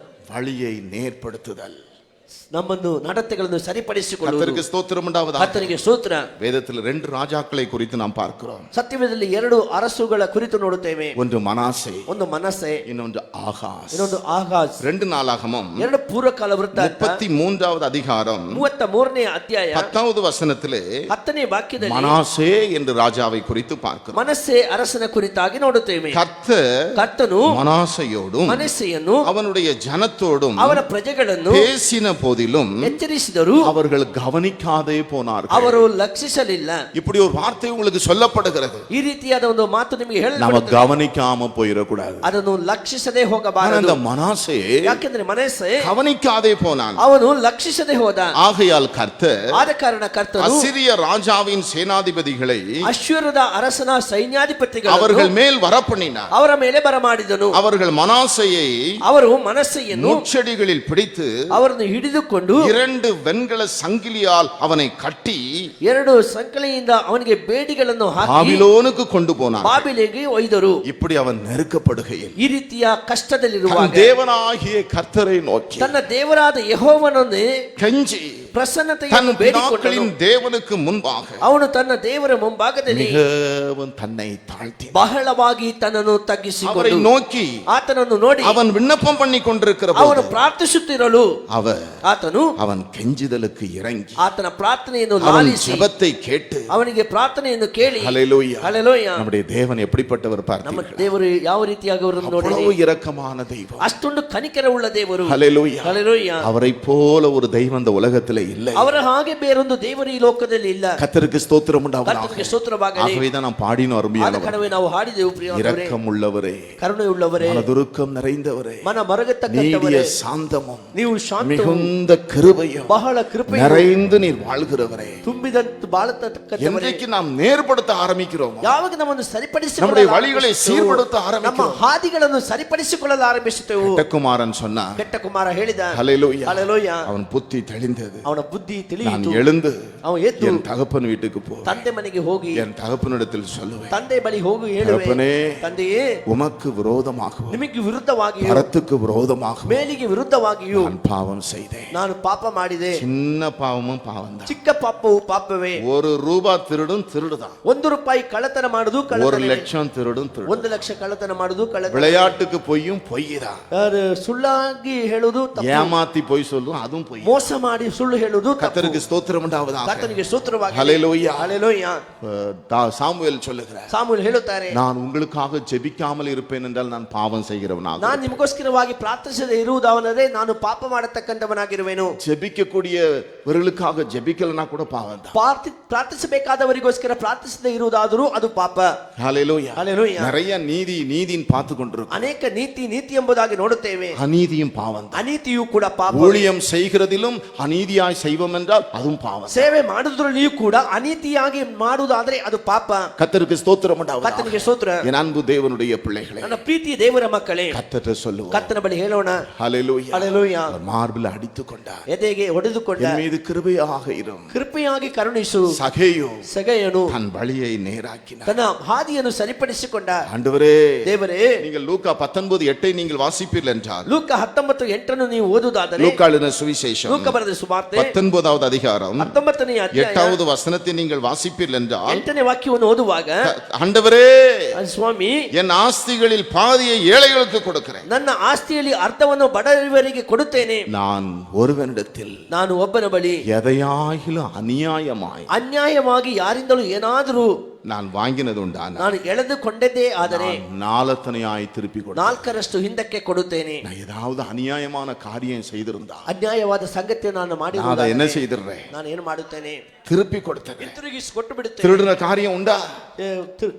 வழியை நேர்படுத்துதல், ನಮ್ಮನ್ನು ನಡತೆಗಳನ್ನು ಸರಿಪಡಿಸಿಕೊಳ್ಳುವುದು. கர்த்தருக்கு ஸ்தோத்திரம் உண்டாவதாக. ಕರ್ತನಿಗೆ ಸ್ತೋತ್ರ. வேதத்தில் 2 ராஜாக்களை குறித்து நாம் பார்க்கிறோம். ಸತ್ಯವೇದದಲ್ಲಿ 2 ಅರಸುಗಳ ಕುರಿತು ನೋಡುತ್ತೇವೆ. ஒன்று மனாசே, ಒಂದು ಮನಸ್ಸೆ, இன்னொன்று ஆகாஸ். ಇನ್ನೊಂದು ಆಗಾಜ್. 2 நாளாகமம் 2 ಪೂರ್ವಕಾಲ ವೃತ್ತಾಂತ 33வது அதிகாரம் 33ನೇ ಅಧ್ಯಾಯ 10வது வசனத்திலே 10ನೇ ವಾಕ್ಯದಲ್ಲಿ மனாசே என்று ராஜாவை குறித்து பார்க்கிறோம். ಮನಸ್ಸೆ ಅರಸನ ಕುರಿತಾಗಿ ನೋಡುತ್ತೇವೆ. ಕರ್ತನು மனாசையோடும் ಮನಸ್ಸೆಯನ್ನು அவனுடைய ஜனத்தோடும் ಅವನ ಪ್ರಜೆಗಳನ್ನು பேசின போதிலும் ಎಚ್ಚರಿಸಿದರು, அவர்கள் கவனிக்காதே போனார்கள். ಅವರು ಲಕ್ಷಿಸಲಿಲ್ಲ. இப்படி ஒரு வார்த்தை உங்களுக்கு சொல்லப்படுகிறது. ಈ ರೀತಿಯಾದ ಒಂದು ಮಾತು ನಿಮಗೆ நாம ಹೇಳಲ್ಪಡುತ್ತದೆ. கவனிக்காம போயிடக்கூடாது. ಅದನ್ನು ಲಕ್ಷಿಸದೆ ஆனா ಹೋಗಬಾರದು. அந்த மனாசே ಯಾಕೆಂದ್ರೆ ಮನಸ್ಸೆ கவனிக்காதே போனான். ಅವನು ಲಕ್ಷಿಸದೆ ಹೋದ. ஆகையால் கர்த்தர் ಆದ ಕಾರಣ ಕರ್ತನು அசிரிய ராஜாவின் சேனாதிபதிகளை ಅಶ್ಶೂರದ ಅರಸನ ಸೈನ್ಯಾಧಿಪತಿಗಳನ್ನು அவர்கள் மேல் வரப்பண்ணினார். ಅವರ ಮೇಲೆ ಬರಮಾಡಿದನು. அவர்கள் மனாசையை ಅವರು ಮನಸ್ಸೆಯನ್ನು முட்செடிகளில் பிடித்து ಅವರನ್ನು ಹಿಡಿದುಕೊಂಡು 2 வெண்கல சங்கிலியால் அவனை கட்டி 2 ಸಂಕಲೆಯಿಂದ ಅವನಿಗೆ ಬೇಡಿಗಳನ್ನು ಹಾಕಿ பாபிலோனுக்கு கொண்டு போனார். ಬಾಬಿಲಿಗೆ ಒಯ್ದರು. இப்படி அவன் நெருக்கப்படுகையில் ಈ ರೀತಿಯ ಕಷ್ಟದಲ್ಲಿರುವಾಗ தன் தேவனாகிய கர்த்தரை நோக்கி ತನ್ನ ದೇವರಾದ ಯೆಹೋವನನ್ನು கெஞ்சி ಪ್ರಸನ್ನತೆಯನ್ನು தன் ಬೇಡಿಕೊಂಡನು. பிதாக்களின் தேவனுக்கு முன்பாக ಅವನು ತನ್ನ ದೇವರ ಮುಂಭಾಗದಲ್ಲಿ மிகவும் தன்னை தாழ்த்தி ಬಹಳವಾಗಿ ತನ್ನನ್ನು அவரை ತಗ್ಗಿಸಿಕೊಂಡು நோக்கி ಆತನನ್ನು ನೋಡಿ அவன் விண்ணப்பம் பண்ணி கொண்டிருக்கிற ಅವನು போது ಪ್ರಾರ್ಥಿಸುತ್ತಿರಲು ಆತನು அவன் கெஞ்சுதலுக்கு இறங்கி ಆತನ ಪ್ರಾರ್ಥನೆಯನ್ನು அவன் ಲಾಲಿಸಿ ஜெபத்தை கேட்டு ಅವನಿಗೆ ಪ್ರಾರ್ಥನೆಯನ್ನು ಕೇಳಿ ஹல்லேலூயா, ಹಲ್ಲೆಲೂಯಾ. நம்முடைய தேவன் எப்படிப்பட்டவர் ನಮ್ಮ பார்த்தீர்களா? ದೇವರು ಯಾವ ರೀತಿಯಾಗಿ ಅವರನ್ನು ನೋಡಿ அவ்வளவு இரக்கமான தெய்வம். ಅಷ್ಟೊಂದು ಕನಿಕರವುಳ್ಳ ದೇವರು. ஹல்லேலூயா. ಹಲ್ಲೆಲೂಯಾ. அவரை போல ஒரு தெய்வம் இந்த உலகத்திலே இல்லை. ಅವರ ಹಾಗೆ ಬೇರೊಂದು ದೇವರು ಈ ಲೋಕದಲ್ಲಿ ಇಲ್ಲ. கர்த்தருக்கு ஸ்தோத்திரம் உண்டாவதாக. ಕರ್ತನಿಗೆ ಸ್ತೋತ್ರವಾಗಲಿ. ஆகவே தான் நாம் பாடினோம் ಆದ அருமையானவர். ಕಾರಣವೇ ನಾವು ಹಾಡಿದೆವು ಪ್ರಿಯರೇ. இரக்கம் உள்ளவரே, ಕರುಣೆಯುಳ್ಳವರೇ, மனதுருக்கம் நிறைந்தவரே, ಮನ நீடிய ಮರಗತಕ್ಕಂತವರೇ, சாந்தமும் ನೀವು ಶಾಂತವೂ மிகுந்த கிருபையும் ಬಹಳ ಕೃಪೆಯೂ நிறைந்து நீர் வாழ்கிறவரே, ತುಂಬಿದಂತ ಬಾಳತಕ್ಕಂತವರೇ, என்றைக்கு நாம் நேர்படுத்த ஆரம்பிக்கிறோம், ಯಾವಾಗ ನಮ್ಮನ್ನು நம்முடைய வழிகளை சீர்படுத்த ನಮ್ಮ ஆரம்பிக்கிறோம். ಹಾದಿಗಳನ್ನು ಸರಿಪಡಿಸಿಕೊಳ್ಳಲು ಆರಂಭಿಸುತ್ತೇವೆ. குமாரன் சொன்னான், ಕೆಟ್ಟ ಕುಮಾರ ಹೇಳಿದ, ஹல்லேலூயா, ಹಲ್ಲೆಲೂಯಾ, அவன் புத்தி தெளிந்தது. ಅವನ ಬುದ್ಧಿ நான் ತಿಳಿಯಿತು. எழுந்து ಅವನು ಎದ್ದು என் தகப்பன் வீட்டுக்கு போ, ತಂದೆ ಮನೆಗೆ ಹೋಗಿ என் தகப்பனிடத்தில் சொல்லுவேன், ತಂದೆ ಬಳಿ ಹೋಗಿ ಹೇಳುವೆ, தகப்பனே, ತಂದೆಯೇ, உமக்கு விரோதமாகவும் ನಿಮಗೆ ವಿರುದ್ಧವಾಗಿಯೂ மரத்துக்கு விரோதமாகவும் ಮೇಲಿಗೆ ವಿರುದ್ಧವಾಗಿಯೂ நான் பாவம் செய்தேன். ನಾನು ಪಾಪ ಮಾಡಿದೆ. சின்ன பாவமும் பாவம் தான். ಚಿಕ್ಕ ಪಾಪವು ಪಾಪವೇ. ₹1 திருடும் திருடுதான். ₹1 ಕಳ್ಳತನ ಮಾಡುದು ಕಳ್ಳತನ. 1,00,000 திருடும் திருடு. 1 ಲಕ್ಷ ಕಳ್ಳತನ ಮಾಡುದು ಕಳ್ಳತನ. விளையாட்டுக்கு பொய்யும் பொய்தான். ಸುಳ್ಳಾಗಿ ಹೇಳುವುದು ತಪ್ಪು. ஏமாத்தி பொய் சொல்லும் அதுவும் பொய். ಮೋಸ ಮಾಡಿ ಸುಳ್ಳು ಹೇಳುವುದು ತಪ್ಪು. கர்த்தருக்கு ஸ்தோத்திரம் உண்டாவதாக. ಕರ್ತನಿಗೆ ಸ್ತೋತ್ರವಾಗಲಿ. ஹல்லேலூயா. ಹಲ್ಲೆಲೂಯಾ. சாமுவேல் சொல்லுகிறார், ಸಾಮುವೇಲ್ ಹೇಳುತ್ತಾರೆ, நான் உங்களுக்காக ஜெபிக்காமல் இருப்பேன் என்றால் நான் பாவம் செய்கிறவனாக. ನಾನು ನಿಮಗೋಸ್ಕರವಾಗಿ ಪ್ರಾರ್ಥಿಸದೆ ಇರುವುದಾದರೆ ನಾನು ಪಾಪ ಮಾಡತಕ್ಕಂತವನಾಗಿರುವೆನು. ஜெபிக்கக்கூடியவர்களுக்காக ஜெபிக்கலனா கூட பாவம் தான். ಪ್ರಾರ್ಥಿಸಬೇಕಾದವರಿಗೋಸ್ಕರ ಪ್ರಾರ್ಥಿಸದೆ ಇರುವುದಾದರೂ ಅದು ಪಾಪ. ஹல்லேலூயா. ಹಲ್ಲೆಲೂಯಾ. நிறைய நீதியின் பார்த்து கொண்டிருக்கிறோம். ಅನೇಕ ನೀತಿ ಎಂಬುದಾಗಿ ನೋಡುತ್ತೇವೆ. அநீதியும் பாவம் தான். ಅನೀತಿಯೂ ಕೂಡ ಪಾಪ. ஊழியம் செய்கிறதிலும் அநீதியாய் செய்வோம் என்றால் அதுவும் பாவம். ಸೇವೆ ಮಾಡುವುದರಲ್ಲಿಯೂ ಕೂಡ ಅನೀತಿಯಾಗಿ ಮಾಡುವುದಾದರೆ ಅದು ಪಾಪ. கர்த்தருக்கு ஸ்தோத்திரம் உண்டாவதாக. ಕರ್ತನಿಗೆ ಸ್ತೋತ್ರ. என் அன்பு தேவனுடைய பிள்ளைகளே, ನನ್ನ ಪ್ರೀತಿಯ ದೇವರ ಮಕ್ಕಳೇ, கர்த்தரை சொல்லுவோம், ಕರ್ತನ ಬಳಿ ಹೇಳೋಣ, ஹல்லேலூயா. ಹಲ್ಲೆಲೂಯಾ. மார்பில் அடித்துக் கொண்டார், ಎದೆಗೆ ಹೊಡೆದುಕೊಂಡ, என் மீது கிருபையாக இரும், ಕೃಪೆಯಾಗಿ ಕರುಣಿಸು. சகேயு ಸಗೆಯನು தன் வழியை நேராக்கினார், ತನ್ನ ಹಾದಿಯನ್ನು ಸರಿಪಡಿಸಿಕೊಂಡ. ஆண்டவரே, ದೇವರೇ, நீங்கள் லூக்கா 19:8 நீங்கள் வாசிப்பீர்கள் என்றால், ಲೂಕ 19:8 ನೀವು ಓದುವುದಾದರೆ, லூக்கா எழுதின சுவிசேஷம் ಲೂಕ ಬರೆದ ಸುವಾರ್ತೆ 19வது அதிகாரம் 19ನೇ ಅಧ್ಯಾಯ 8வது வசனத்தை நீங்கள் வாசிப்பீர்கள் என்றால் 8ನೇ ವಾಕ್ಯವನ್ನು ಓದುವಾಗ ஆண்டவரே ಸ್ವಾಮಿ என் ஆஸ்திகளில் பாதியை ஏழைகளுக்கு கொடுக்கிறேன், ನನ್ನ ಆಸ್ತಿಯಲ್ಲಿ ಅರ್ಧವನ್ನು ಬಡವರಿಗೆ ಕೊಡುತ್ತೇನೆ, நான் ஒருவனிடத்தில் ನಾನು ಒಬ್ಬನ ಬಳಿ எதையாகிலும் ಅನ್ಯಾಯವಾಗಿ ಯಾರಿಂದಲೂ ಏನಾದರೂ நான் வாங்கினது உண்டா, ನಾನು ಎಳೆದುಕೊಂಡದ್ದೇ ಆದರೆ நாலத்தனையாய் திருப்பி கொடு, 4ರಷ್ಟು ಹಿಂದಕ್ಕೆ ಕೊಡುತ್ತೇನೆ. நான் ஏதாவது அநியாயமான காரியம் செய்திருந்தா ಅನ್ಯಾಯವಾದ ಸಂಗತಿಯನ್ನು ನಾನು நான் ಮಾಡಿರುವುದಾದರೆ அதை என்ன செய்திடுறேன், ನಾನು ಏನು ಮಾಡುತ್ತೇನೆ, திருப்பி கொடுத்தேன். ಹಿಂತಿರುಗಿಸಿ ಕೊಟ್ಟು ಬಿಡುತ್ತೇನೆ. திருடுன காரியம் உண்டா,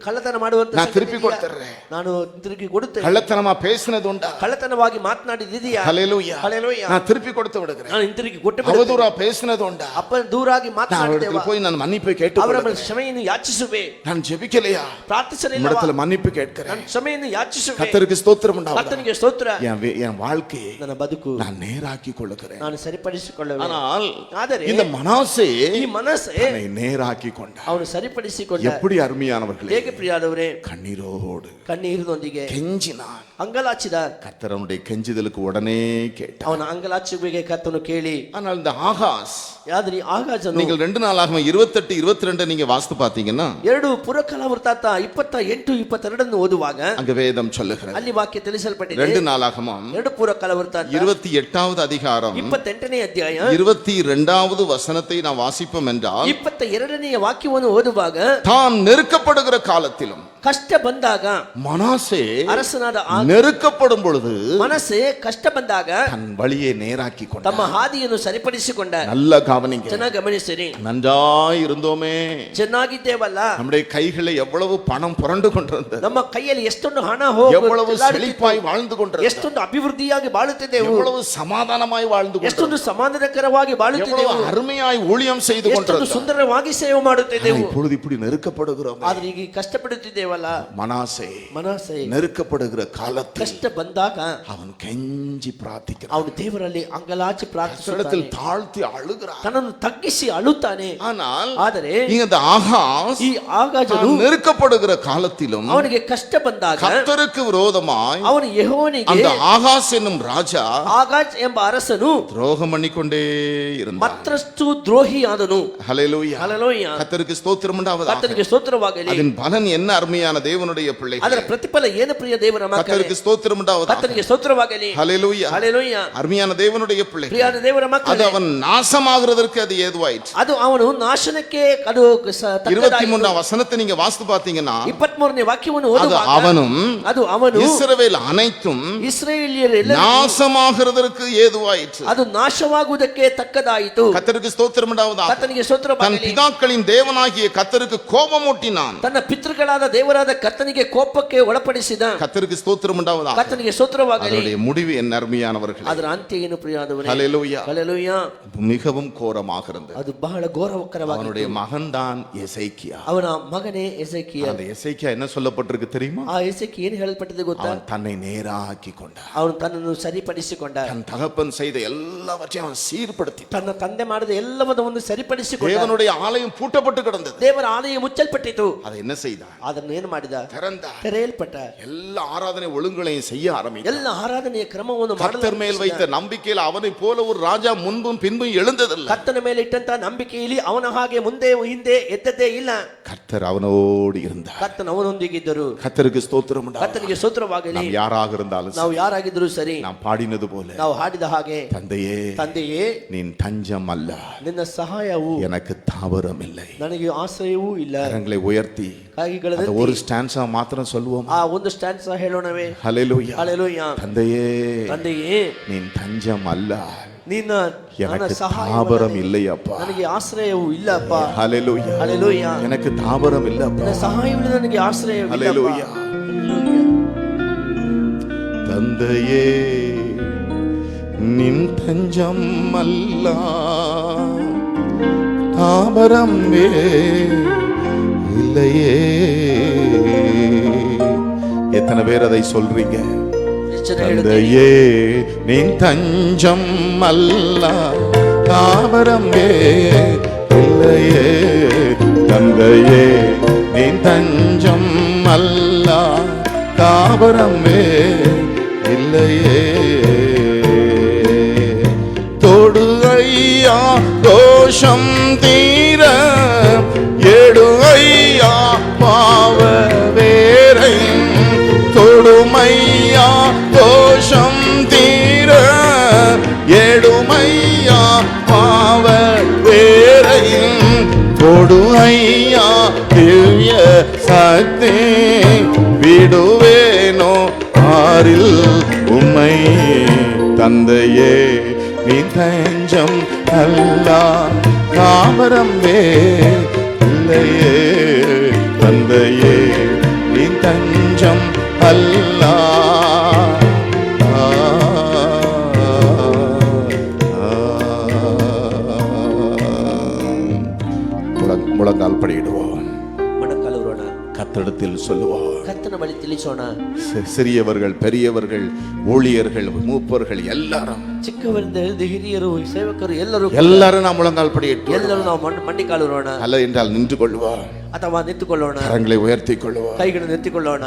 ಕಳ್ಳತನ ಮಾಡುವಂತ நான் திருப்பி ಸಂಗತಿ ಇದೆಯಾ? கொடுத்துறேன். ನಾನು ಹಿಂತಿರುಗಿ ಕೊಡುತ್ತೇನೆ. கள்ளத்தனமா பேசினது உண்டா, ಕಳ್ಳತನವಾಗಿ ಮಾತನಾಡಿದೆಯಾ? ஹல்லேலூயா, ಹಲ್ಲೆಲೂಯಾ. நான் திருப்பி கொடுத்து விடுகிறேன். ನಾನು ಹಿಂತಿರುಗಿ ಕೊಟ್ಟು ಬಿಡುತ್ತೇನೆ. அவதூறா பேசினது உண்டா, ಅಪ್ಪ ದೂರಾಗಿ நான் ಮಾತನಾಡಿದೆವಾ? அவரிடத்தில் போய் நான் மன்னிப்பு கேட்டு ಅವರ கொள்கிறேன். ಕ್ಷಮೆಯನ್ನು ಯಾಚಿಸುವೆ. நான் ஜெபிக்கலையா, ಪ್ರಾರ್ಥಿಸಲಿಲ್ಲವಾ? உம்மிடத்தில் மன்னிப்பு கேட்கிறேன். ನಾನು ಕ್ಷಮೆಯನ್ನು ಯಾಚಿಸುವೆ. கர்த்தருக்கு ஸ்தோத்திரம் உண்டாவதாக. ಕರ್ತನಿಗೆ ಸ್ತೋತ್ರ. என் வாழ்க்கையை ನನ್ನ ಬದುಕು நான் நேராக்கி கொள்ளுகிறேன். ನಾನು ಸರಿಪಡಿಸಿಕೊಳ್ಳುವೆ. ஆனால் ಆದರೆ இந்த மனாசே ಈ ಮನಸ್ಸೇ தன்னை நேராக்கி கொண்டார். ಅವನು ಸರಿಪಡಿಸಿಕೊಂಡ. எப்படி அருமையானவர்களே, ಹೇಗೆ ಪ್ರಿಯಾದವರೇ, கண்ணீரோடு ಕಣ್ಣೀರಿನೊಂದಿಗೆ கெஞ்சினான். ಅಂಗಲಾಚಿದ. கர்த்தர் அவனுடைய கெஞ்சுதலுக்கு உடனே கேட்டார். ಅವನ ಅಂಗಲಾಚುವಿಗೆ ಕರ್ತನು ಕೇಳಿ, ஆனால் இந்த ஆகாஸ், ಆದ್ರೆ ಈ ಆಗಾಜನು, நீங்கள் 2 நாளாகமம் 28 22 நீங்க வாசித்து பார்த்தீங்கன்னா 2 ಪುರಕಾಲ ವೃತ್ತಾಂತ 28 22 ಓದುವಾಗ அங்க வேதம் சொல்லுகிறது. ಅಲ್ಲಿ ವಾಕ್ಯ ತಿಳಿಸಲ್ಪಟ್ಟಿದೆ. 2 நாளாகமம் 2 ಪುರಕಾಲ ವೃತ್ತಾಂತ 28வது அதிகாரம் 28ನೇ ಅಧ್ಯಾಯ 22வது வசனத்தை நாம் வாசிப்போம் என்றால், 22ನೇ ವಾಕ್ಯವನ್ನು ಓದುವಾಗ, தான் நெருக்கப்படுகிற காலத்திலும் ಕಷ್ಟ ಬಂದಾಗ மனாசே ಅರಸನಾದ நெருக்கப்படும் பொழுது ಮನಸ್ಸೇ ಕಷ್ಟ ಬಂದಾಗ தன் வழியை நேராக்கி கொண்டார். ತಮ್ಮ ಹಾದಿಯನ್ನು ಸರಿಪಡಿಸಿಕೊಂಡ. நல்ல கவனிங்க, ಚೆನ್ನಾಗಿ ಗಮನಿಸಿರಿ. நன்றாய் இருந்தோமே, ಚೆನ್ನಾಗಿದ್ದೇವಲ್ಲ, நம்முடைய கைகளை எவ்வளவு பணம் புரண்டு கொண்டிருந்தது, ನಮ್ಮ ಕೈಯಲ್ಲಿ ಎಷ್ಟೊಂದು ಹಣ எவ்வளவு செழிப்பாய் வாழ்ந்து கொண்டிருந்தது, ಎಷ್ಟೊಂದು ಅಭಿವೃದ್ಧಿಯಾಗಿ ಬಾಳುತ್ತಿದ್ದೆವು, எவ்வளவு சமாதானமாய் வாழ்ந்து ಎಷ್ಟೊಂದು கொண்டிருந்தது, ಸಮಾಧಾನಕರವಾಗಿ ಬಾಳುತ್ತಿದ್ದೆವು, எவ்வளவு அருமையாய் ஊழியம் செய்து ಎಷ್ಟೊಂದು கொண்டிருந்தது. ಸುಂದರವಾಗಿ ಸೇವೆ ಮಾಡುತ್ತಿದ್ದೆವು. இப்பொழுது இப்படி நெருக்கப்படுகிறோம். ಆದ್ರೆ ಈಗ ಕಷ್ಟಪಡುತ್ತಿದ್ದೇವಲ್ಲ. மனாசே ಮನಸ್ಸೇ நெருக்கப்படுகிற காலத்தில் ಕಷ್ಟ ಬಂದಾಗ அவன் கெஞ்சி பிரார்த்திக்கிறான். ಅವನು ದೇವರಲ್ಲಿ ಅಂಗಲಾಚಿ கர்த்தரிடத்தில் ಪ್ರಾರ್ಥಿಸುತ್ತಾನೆ, தாழ்த்தி அழுகிறான். ತನ್ನನ್ನು ತಗ್ಗಿಸಿ ಅಳುತ್ತಾನೆ. ஆனால் ಆದರೆ இங்க இந்த ஆகாஸ் ಈ ಆಗಾಜನು தான் நெருக்கப்படுகிற காலத்திலும் ಅವನಿಗೆ ಕಷ್ಟ ಬಂದಾಗ கர்த்தருக்கு விரோதமாய் ಅವನು ಯೆಹೋವನಿಗೆ, அந்த ஆகாஸ் என்னும் ராஜா ಆಗಾಜ್ ಎಂಬ ಅರಸನು துரோகம் பண்ணிக்கொண்டே இருந்தான். ಮತ್ತಷ್ಟು ದ್ರೋಹಿಯಾದನು. ஹல்லேலூயா, ಹಲ್ಲೆಲೂಯಾ. கர்த்தருக்கு ஸ்தோத்திரம் உண்டாவதாக. ಕರ್ತನಿಗೆ ಸ್ತೋತ್ರವಾಗಲಿ. அதன் பலன் என்ன அருமையான தேவனுடைய பிள்ளைகளே, ಅದರ ಪ್ರತಿಫಲ ಏನು ಪ್ರಿಯ ದೇವರ ಮಕ್ಕಳೇ? கர்த்தருக்கு ஸ்தோத்திரம் உண்டாவதாக. ಕರ್ತನಿಗೆ ಸ್ತೋತ್ರವಾಗಲಿ. ஹல்லேலூயா, ಹಲ್ಲೆಲೂಯಾ. அருமையான தேவனுடைய பிள்ளைகளே, ಪ್ರಿಯಾದ ದೇವರ அது ಮಕ್ಕಳೇ, அவன் நாசமாகிறதற்கு அது ஏதுவாயிற்று. ಅದು ಅವನು ನಾಶನಕ್ಕೆ ಅದು 23வது வசனத்தை நீங்க வாசித்து பார்த்தீங்கன்னா 23ನೇ ವಾಕ್ಯವನ್ನು அது ಓದುವಾಗ, அவனும் ಅದು ಅವನು இஸ்ரவேல் அனைத்தும் ಇಸ್ರಾಯೇಲ್ಯರೆಲ್ಲರೂ நாசமாகிறதற்கு ஏதுவாயிற்று. ಅದು ನಾಶವಾಗುವುದಕ್ಕೆ ತಕ್ಕದಾಯಿತು. கர்த்தருக்கு ஸ்தோத்திரம் உண்டாவதாக. ಕರ್ತನಿಗೆ தன் ಸ್ತೋತ್ರವಾಗಲಿ. பிதாக்களின் தேவனாகிய கர்த்தருக்கு கோபமூட்டினான். ತನ್ನ ಪಿತೃಗಳಾದ ದೇವರಾದ ಕರ್ತನಿಗೆ ಕೋಪಕ್ಕೆ ಒಳಪಡಿಸಿದ. கர்த்தருக்கு ஸ்தோத்திரம் உண்டாவதாக. ಕರ್ತನಿಗೆ ಸ್ತೋತ್ರವಾಗಲಿ. அதனுடைய முடிவு என்ன அருமையானவர்களே, ಅದರ ಅಂತ್ಯ ಏನು ಪ್ರಿಯಾದವರೇ? ஹல்லேலூயா, ಹಲ್ಲೆಲೂಯಾ. மிகவும் கோரமாக இருந்தது. ಅದು ಬಹಳ ಘೋರಕರವಾಗಿದೆ. அவனுடைய மகன் தான் எசேக்கியா. ಅವನ ಮಗನೇ ಎಸೆಕಿಯ. அந்த எசேக்கியா என்ன சொல்லப்பட்டிருக்கு தெரியுமா? ಆ ಎಸೆಕಿ ಏನು ಹೇಳಲ್ಪಟ್ಟಿದೆ ಗೊತ್ತಾ? அவன் தன்னை நேராக்கி கொண்டான். ಅವನು ತನ್ನನ್ನು ಸರಿಪಡಿಸಿಕೊಂಡ. தன் தகப்பன் செய்த எல்லாவற்றையும் அவன் சீர்படுத்தி, ತನ್ನ ತಂದೆ ಮಾಡಿದ ಎಲ್ಲವನ್ನು ಸರಿಪಡಿಸಿಕೊಂಡ. தேவனுடைய ஆலயம் பூட்டப்பட்டு கிடந்தது. ದೇವರ ಆಲಯ ಮುಚ್ಚಲ್ಪಟ್ಟಿತು. அதை என்ன செய்தான்? ಅದನ್ನು ಏನು ಮಾಡಿದ? திறந்தார். ತೆರೆಯಲ್ಪಟ್ಟ. எல்லா ஆராதனை ஒழுங்குகளையும் செய்ய ஆரம்பித்தார். ಎಲ್ಲ ಆರಾಧನೆಯ ಕ್ರಮವನ್ನು கர்த்தர் மேல் வைத்த நம்பிக்கையில் அவனை போல ஒரு ராஜா முன்பும் பின்பும் எழுந்ததில்லை. ಕರ್ತನ ಮೇಲೆ ಇಟ್ಟಂತ ನಂಬಿಕೆಯಲ್ಲಿ ಅವನ ಹಾಗೆ ಮುಂದೆ ಹಿಂದೆ ಎದ್ದದ್ದೇ ಇಲ್ಲ. கர்த்தர் அவனோடு இருந்தார். ಕರ್ತನ ಅವನೊಂದಿಗಿದ್ದರು. கர்த்தருக்கு ஸ்தோத்திரம் உண்டாவதாக. ಕರ್ತನಿಗೆ ಸ್ತೋತ್ರವಾಗಲಿ. நாம் யாராக இருந்தாலும் ನಾವು ಯಾರಾಗಿದ್ರು ಸರಿ, நாம் பாடினது போல, ನಾವು ಹಾಡಿದ ಹಾಗೆ, தந்தையே ತಂದೆಯೇ நீன் தஞ்சம் அல்ல, ನಿನ್ನ ಸಹಾಯವು எனக்கு தாவரம் இல்லை. ನನಗೆ ಆಶ್ರಯವೂ ಇಲ್ಲ. கரங்களை உயர்த்தி அந்த ஒரு ஸ்டான்ஸா மாத்திரம் சொல்லுவோம். ಆ ಒಂದು ಸ್ಟ್ಯಾನ್ಸ್ ಹೇಳೋಣವೇ? ஹல்லேலூயா, ಹಲ್ಲೆಲೂಯಾ. தந்தையே ತಂದೆಯೇ நீன் தஞ்சம் அல்ல, ನಿನ್ನ எனக்கு தாவரம் இல்லையப்பா. ನನಗೆ ಆಶ್ರಯವೂ ಇಲ್ಲ ಅಪ್ಪ. ஹல்லேலூயா, ಹಲ್ಲೆಲೂಯಾ. எனக்கு தாவரம் இல்லப்பா. ನಿನ್ನ ಸಹಾಯವಿಲ್ಲ, ನನಗೆ ಆಶ್ರಯವಿಲ್ಲ. ஹல்லேலூயா. தந்தையே நின் தஞ்சம் அல்ல, தாவரம் இல்லையே. எத்தனை பேர் அதை சொல்றீங்க? தந்தையே நின் தஞ்சம் அல்ல, தாவரம் இல்லையே. தந்தையே நின் தஞ்சம் அல்ல, தாவரம் இல்லையே. தொடு ஐயா தோஷம் தீர எடுமையா பாவ வேரை தொடுமையா தோஷம் தீர எடுமையா பாவ வேரை கொடுமையா திவ்ய சக்தி விடுவேனோ ஆரில் உம்மை தந்தையே நீ தஞ்சம் அல்லா காமரம் இல்லையே தந்தையே நீ தஞ்சம் அல்லா முழங்கால் படியிடுவோம், மனக்கலவரோಣ கத்தடத்தில் சொல்லுவோம். ಕರ್ತನ ಬಳಿ ತಿಳಿಸೋಣ. சிறியவர்கள் பெரியவர்கள் ஊழியர்கள் மூப்பர்கள் எல்லாரும் ಚಿಕ್ಕವರಿಂದ ಹಿಡಿದು ಹಿರಿಯರು ಸೇವಕರು எல்லாரும் நாம் முழங்கால் படியிட்டு ಎಲ್ಲರೂ ನಾವು ಮಂಡಿಕಾಲುರೋಣ. அல்ல என்றால் நின்று கொள்வோம், ಅಥವಾ ನಿಂತುಕೊಳ್ಳೋಣ, கரங்களை உயர்த்தி கொள்வோம். ಕೈಗಳನ್ನು ಎತ್ತಿಕೊಳ್ಳೋಣ.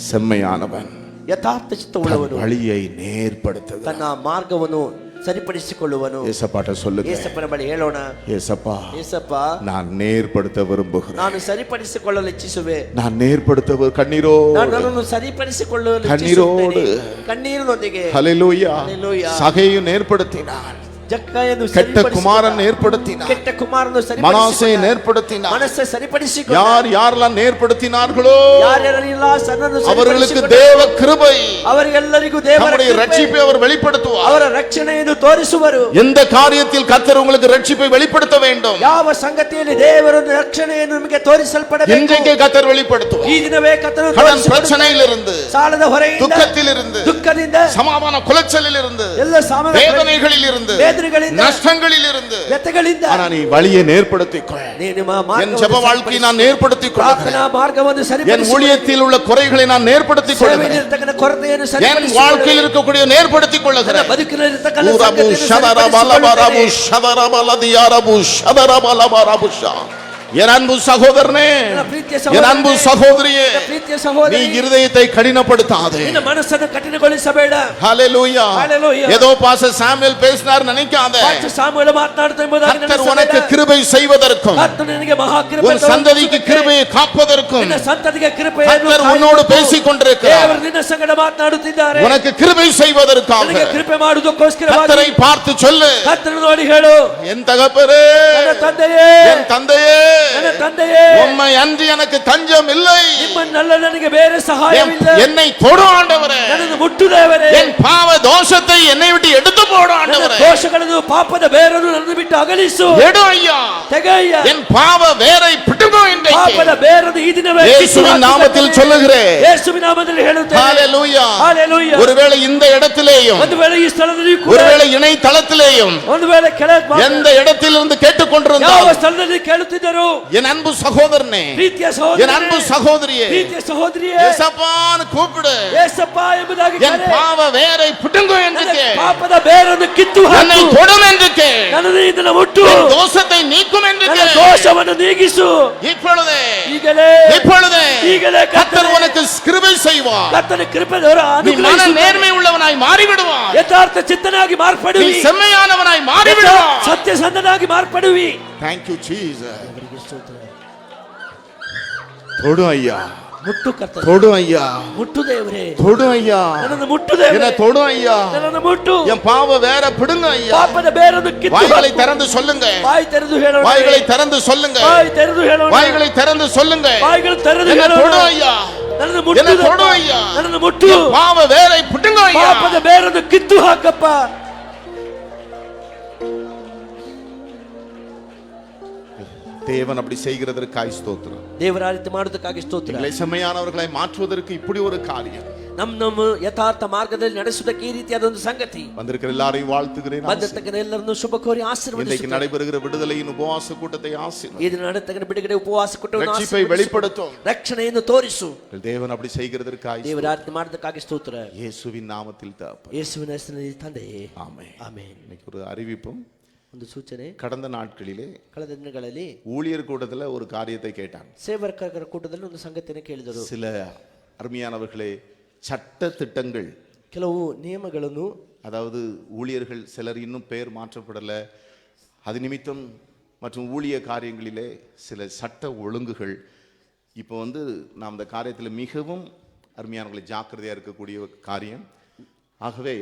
செம்மையானவன் ಯಥಾರ್ಥ ಚಿತ್ತವುಳ್ಳವನು வழியை நேர்படுத்துகிறான், ತನ್ನ ಮಾರ್ಗವನ್ನು ಸರಿಪಡಿಸಿಕೊಳ್ಳುವನು. ஏசப்பாட்ட சொல்லுங்க, ಏಸಪ್ಪನ ಬಳಿ ಹೇಳೋಣ, ஏசப்பா ಏಸಪ್ಪ நான் நேர்படுத்த விரும்புகிறேன், ನಾನು ಸರಿಪಡಿಸಿಕೊಳ್ಳಲು ಇಚ್ಛಿಸುವೆ. நான் நேர்படுத்த கண்ணீரோடு ನಾನು ನನ್ನನ್ನು ಸರಿಪಡಿಸಿಕೊಳ್ಳಲು ಕಣ್ಣೀರೋಡು ಕಣ್ಣೀರಿನೊಂದಿಗೆ. ஹல்லேலூயா. ஹல்லேலூயா. சகையை நேர்படுத்தினான், ಜಕ್ಕಯನ್ನು கெட்ட குமாரன் நேர்படுத்தினான், ಕೆಟ್ಟ ಕುಮಾರನು மனாசை நேர்படுத்தினான். ಮನಸ್ಸை ಸರಿಪಡಿಸಿಕೊಂಡ. யார் யாரெல்லாம் நேர்படுத்தினார்களோ ಯಾರ್ಯಾರೆಲ್ಲ ಸನ್ನನ್ನು அவர்களுக்கு தேவ கிருபை, ಅವರಿಗೆಲ್ಲರಿಗೂ ದೇವರ நம்முடைய ಕೃಪೆ, ரட்சிப்பை அவர் வெளிப்படுத்துவார். ಅವರ ರಕ್ಷಣೆಯನ್ನು ತೋರಿಸುವರು. எந்த காரியத்தில் கர்த்தர் உங்களுக்கு ரட்சிப்பை வெளிப்படுத்த வேண்டும், ಯಾವ ಸಂಗತಿಯಲ್ಲಿ ದೇವರ ರಕ್ಷಣೆಯನ್ನು ನಿಮಗೆ ತೋರಿಸಲ್ಪಡಬೇಕು, இன்றைக்கே கர்த்தர் வெளிப்படுத்துவார். ಈ ದಿನವೇ ಕರ್ತನು கடன் பிரச்சனையிலிருந்து, ಸಾಲದ ಹೊರೆಯಿಂದ, துக்கத்திலிருந்து, ದುಃಖದಿಂದ, சமாதான குலைச்சலில் இருந்து, ಎಲ್ಲ ಸಾಮಾನ್ಯ வேதனைகளில் இருந்து, வேதனைಗಳಿಂದ, நஷ்டங்களில் இருந்து, ವ್ಯಥೆಗಳಿಂದ ஆனா நீ வழியை நேர்படுத்திக்கொள். என் ஜெப வாழ்க்கையை நான் நேர்படுத்திக் கொள்கிறேன், ಮಾರ್ಗವನ್ನು என் ಸರಿಪಡಿಸಿ, ஊழியத்தில் உள்ள குறைகளை நான் நேர்படுத்திக் கொள்கிறேன், ಸೇವೆಯಲ್ಲಿರತಕ್ಕಂಥ ಕೊರತೆಯನ್ನು என் ಸರಿಪಡಿಸಿ, வாழ்க்கையில் இருக்கக்கூடிய நேர்படுத்திக் கொள்கிறேன். ಬದುಕಿನಲ್ಲಿರತಕ್ಕಂಥ ஊரபு ಸಂಗತಿಯನ್ನು ஷதரபலபரபு ಸರಿಪಡಿಸಿಕೊಳ್ಳುತ್ತೇನೆ. ஷதரபலதியாரபு ஷதரபலபரபுஷா. என் அன்பு சகோதரனே, ನನ್ನ ಪ್ರೀತಿಯ என் அன்பு சகோதரியே, ನನ್ನ ಪ್ರೀತಿಯ நீ ಸಹೋದರಿ, இருதயத்தை கடினப்படுத்தாதே. ನಿನ್ನ ಮನಸ್ಸನ್ನು ಕಠಿಣಗೊಳಿಸಬೇಡ. ஹல்லேலூயா. ஹல்லேலூயா. ஏதோ பாஸ்டர் சாமுவேல் பேசினார் நினைக்காதே. ಪಾಸ್ಟರ್ ಸಾಮುವೇಲ ಮಾತನಾಡುತ್ತಾ ಎಂಬುದಾಗಿ கர்த்தர் ನೆನೆಸಬೇಡ. உனக்கு கிருபை செய்வதற்கும், ಕರ್ತನು ನಿನಗೆ ಮಹಾ ಕೃಪೆ உன் சந்ததிக்கு கிருபையை காப்பதற்கும் ನಿನ್ನ ಸಂತತಿಗೆ ಕೃಪೆಯನ್ನು கர்த்தர் உன்னோடு பேசிக் கொண்டிருக்கிறார். ದೇವರು ನಿನ್ನ ಸಂಗಡ ಮಾತನಾಡುತ್ತಿದ್ದಾರೆ. உனக்கு கிருபை செய்வதற்காக ನಿನಗೆ ಕೃಪೆ ಮಾಡುವುದಕ್ಕೋಸ್ಕರವಾಗಿ கர்த்தரை பார்த்து சொல்லு, ಕರ್ತನನ್ನು ನೋಡಿ ಹೇಳು, என் தகப்பரே, ನನ್ನ ತಂದೆಯೇ, என் தந்தையே, ನನ್ನ ತಂದೆಯೇ, உம்மை அன்றி எனக்கு தஞ்சம் இல்லை, ನಿಮ್ಮನ್ನಲ್ಲ ನನಗೆ ಬೇರೆ ಸಹಾಯವಿಲ್ಲ. என்னை தொடும் ஆண்டவரே, ನನ್ನನ್ನು ಮುಟ್ಟು ದೇವರೇ, என் பாவ தோஷத்தை என்னை விட்டு எடுத்து போடும் ನನ್ನ ஆண்டவரே, ದೋಷಗಳನ್ನು ಪಾಪದ ಬೇರನ್ನು ನನ್ನನ್ನು ಬಿಟ್ಟು ಅಗಲಿಸು. எடு ஐயா, ತೆಗೆಯ್ಯ, என் பாவ வேரை பிடுங்கோ இன்றைக்கு ಪಾಪದ ಬೇರನ್ನು ಈ ದಿನವೇ இயேசுவின் நாமத்தில் சொல்லுகிறேன். ಯೇಸುವಿನ ನಾಮದಲ್ಲಿ ಹೇಳುತ್ತೇನೆ. ஹல்லேலூயா. ஹல்லேலூயா. ஒருவேளை இந்த இடத்திலேயும், ಒಂದು ವೇಳೆ ಈ ಸ್ಥಳದಲ್ಲಿ ಕೂಡ, ஒருவேளை இணையதளத்திலேயும், ಒಂದು ವೇಳೆ ಕೆಳಗೆ எந்த இடத்திலிருந்து ಯಾವ கேட்டுக்கொண்டிருந்தாலும் ಸ್ಥಳದಲ್ಲಿ ಕೇಳುತ್ತಿದ್ದರು, என் அன்பு சகோதரனே, ಪ್ರೀತಿಯ என் ಸಹೋದರನೇ, அன்பு சகோதரியே, ಪ್ರೀತಿಯ ಸಹೋದರಿಯೇ, ஏசப்பான்னு கூப்பிடு, ಯೇಸಪ್ಪ ಎಂಬುದಾಗಿ என் ಕರೆ. பாவ வேரை பிடுங்கோ என்று ನನ್ನ கேள், ಪಾಪದ ಬೇರನ್ನು ಕಿತ್ತು என்னை ಹಾಕು, தொடும் என்று கேள், ನನ್ನನ್ನು ಇದನ್ನು ಮುಟ್ಟು, என் தோஷத்தை நீக்கும் என்று ನನ್ನ கேள். ದೋಷವನ್ನು ನೀಗಿಸು. இப்பொழுதே ಈಗಲೇ இப்பொழுதே ಈಗಲೇ கர்த்தர் உனக்கு கிருபை செய்வார். ಕರ್ತನ ಕೃಪೆದವರ நீ மன நேர்மை உள்ளவனாய் மாறிவிடுவாய், ಯಥಾರ್ಥ ಚಿತ್ತನಾಗಿ நீ ಮಾರ್ಪಡುವಿ, செம்மையானவனாய் மாறிவிடுவாய். ಸತ್ಯಸಂಧನಾಗಿ ಮಾರ್ಪಡುವಿ. Thank you Jesus. தொடு ஐயா, ಮುಟ್ಟು ಕರ್ತನ, தொடு ஐயா, ಮುಟ್ಟು ದೇವರೇ, தொடு ஐயா, ನನ್ನನ್ನು ಮುಟ್ಟು என்ன ದೇವರೇ, தொடு ஐயா, ನನ್ನನ್ನು ಮುಟ್ಟು, என் பாவ வேற பிடுங்க ஐயா. ಪಾಪದ ಬೇರನ್ನು ಕಿತ್ತು வாய்களை ಹಾಕು. திறந்து சொல்லுங்க, ಬಾಯಿ ತೆರೆದು ಹೇಳೋಣ, வாய்களை திறந்து சொல்லுங்க, ಬಾಯಿ ತೆರೆದು ಹೇಳೋಣ, வாய்களை திறந்து சொல்லுங்க. ಬಾಯಿಗಳು ತೆರೆದು என்ன ಹೇಳೋಣ. தொடு ஐயா, ನನ್ನನ್ನು ಮುಟ್ಟು என்ன தொடு ದೇವರೇ, ஐயா, ನನ್ನನ್ನು ಮುಟ್ಟು, என் பாவ வேரை பிடுங்க ஐயா. ಪಾಪದ ಬೇರನ್ನು ಕಿತ್ತು ಹಾಕಪ್ಪ. தேவன் அப்படி செய்கிறதற்காய் ஸ்தோத்திரம். ದೇವರ ಆ ರೀತಿ ಮಾಡೋದಕ್ಕಾಗಿ ಸ್ತೋತ್ರ. எங்களை செம்மையானவர்களை மாற்றுவதற்கு இப்படி ஒரு காரியம். ನಮ್ಮ ಯಥಾರ್ಥ ಮಾರ್ಗದಲ್ಲಿ ನಡೆಸುವುದಕ್ಕೆ ಈ ರೀತಿಯಾದ ಒಂದು ಸಂಗತಿ. வந்திருக்கிற எல்லாரையும் வாழ்த்துகிறேன். ಬಂದಿರತಕ್ಕಂಥ ಎಲ್ಲರನ್ನು ಶುಭ ಕೋರಿ இன்றைக்கு ಆಶೀರ್ವದಿಸುತ್ತೇನೆ. நடைபெறுகிற விடுதலையின் உபவாச கூட்டத்தை ஆசீர்வதி. ಇದು ನಡೆತಕ್ಕಂಥ ಬಿಡುಗಡೆ ಉಪವಾಸ ಕೊಟ್ಟು ரட்சிப்பை வெளிப்படுத்தும். ರಕ್ಷಣೆಯನ್ನು ತೋರಿಸು. தேவன் அப்படி செய்கிறதற்காய் ದೇವರ ಆ ರೀತಿ ಮಾಡೋದಕ್ಕಾಗಿ ಸ್ತೋತ್ರ. இயேசுவின் நாமத்தில் தகப்பனே. ಯೇಸುವಿನ ಹೆಸರಿನಲ್ಲಿ ತಂದೆಯೇ, ஆமென். ಆಮೆನ್. இன்னைக்கு ஒரு அறிவிப்பும், ಒಂದು ಸೂಚನೆ. கடந்த நாட்களிலே ಕಳೆದ ದಿನಗಳಲ್ಲಿ ஊழியர் கூட்டத்துல ஒரு காரியத்தை கேட்டாங்க. ಸೇವಕರ ಕೂಟದಲ್ಲಿ ಒಂದು ಸಂಗತಿಯನ್ನು ಕೇಳಿದರು. சில அருமையானவர்களே, சட்ட திட்டங்கள், ಕೆಲವು ನಿಯಮಗಳನ್ನು, அதாவது ஊழியர்கள் சிலர் இன்னும் பெயர் மாற்றப்படல, அது நிமித்தம் மற்றும் ஊழிய காரியங்களிலே சில சட்ட ஒழுங்குகள் இப்போ நாம் இந்த காரியத்தில் மிகவும் அருமையானவர்களை ஜாக்கிரதையாக இருக்கக்கூடிய காரியம். ಆகவே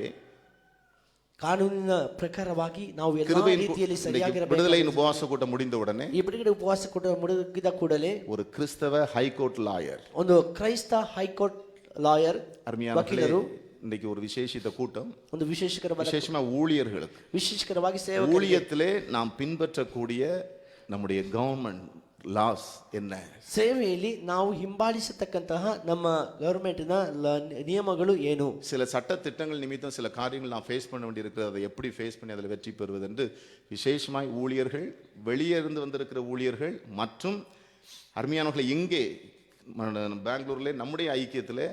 ಕಾನೂನಿನ ಪ್ರಕಾರವಾಗಿ ನಾವು ಎಲ್ಲ கிருபையின் ರೀತಿಯಲ್ಲಿ இன்றைக்கு ಸರಿಯಾಗಿರಬೇಕು. விடுதலையின் உபவாச கூட்டம் முடிந்த உடனே ಈ ಬಿಡುಗಡೆ ಉಪವಾಸ ಮುಗಿದ ಕೂಡಲೇ ஒரு கிறிஸ்தவ ஹைகோர்ட் லாயர், ಒಂದು ಕ್ರೈಸ್ತ ಹೈಕೋರ್ಟ್ ಲಾಯರ್ அருமையானவர்களே, ವಕೀಲರು இன்னைக்கு ஒரு விசேஷித்த கூட்டம், ಒಂದು விசேஷமா ஊழியர்களுக்கு, ವಿಶೇಷಕರವಾಗಿ ಸೇವಕರಿಗೆ ஊழியத்திலே நாம் பின்பற்றக்கூடிய நம்முடைய கவர்மெண்ட் லாஸ் என்ன, ಸೇವೆಯಲ್ಲಿ ನಾವು ಹಿಂಬಾಲಿಸತಕ್ಕಂತಹ ನಮ್ಮ ಗವರ್ಮೆಂಟಿನ ನಿಯಮಗಳು ಏನು, சில சட்ட திட்டங்கள் நிமித்தம் சில காரியங்கள் நாம் ஃபேஸ் பண்ண வேண்டியிருக்கிறது, அதை எப்படி ஃபேஸ் பண்ணி அதில் வெற்றி பெறுவது என்று விசேஷமாய் ஊழியர்கள், வெளியே இருந்து வந்திருக்கிற ஊழியர்கள் மற்றும் அருமையானவர்களை இங்கே பெங்களூர்ல நம்முடைய ஐக்கியத்தில்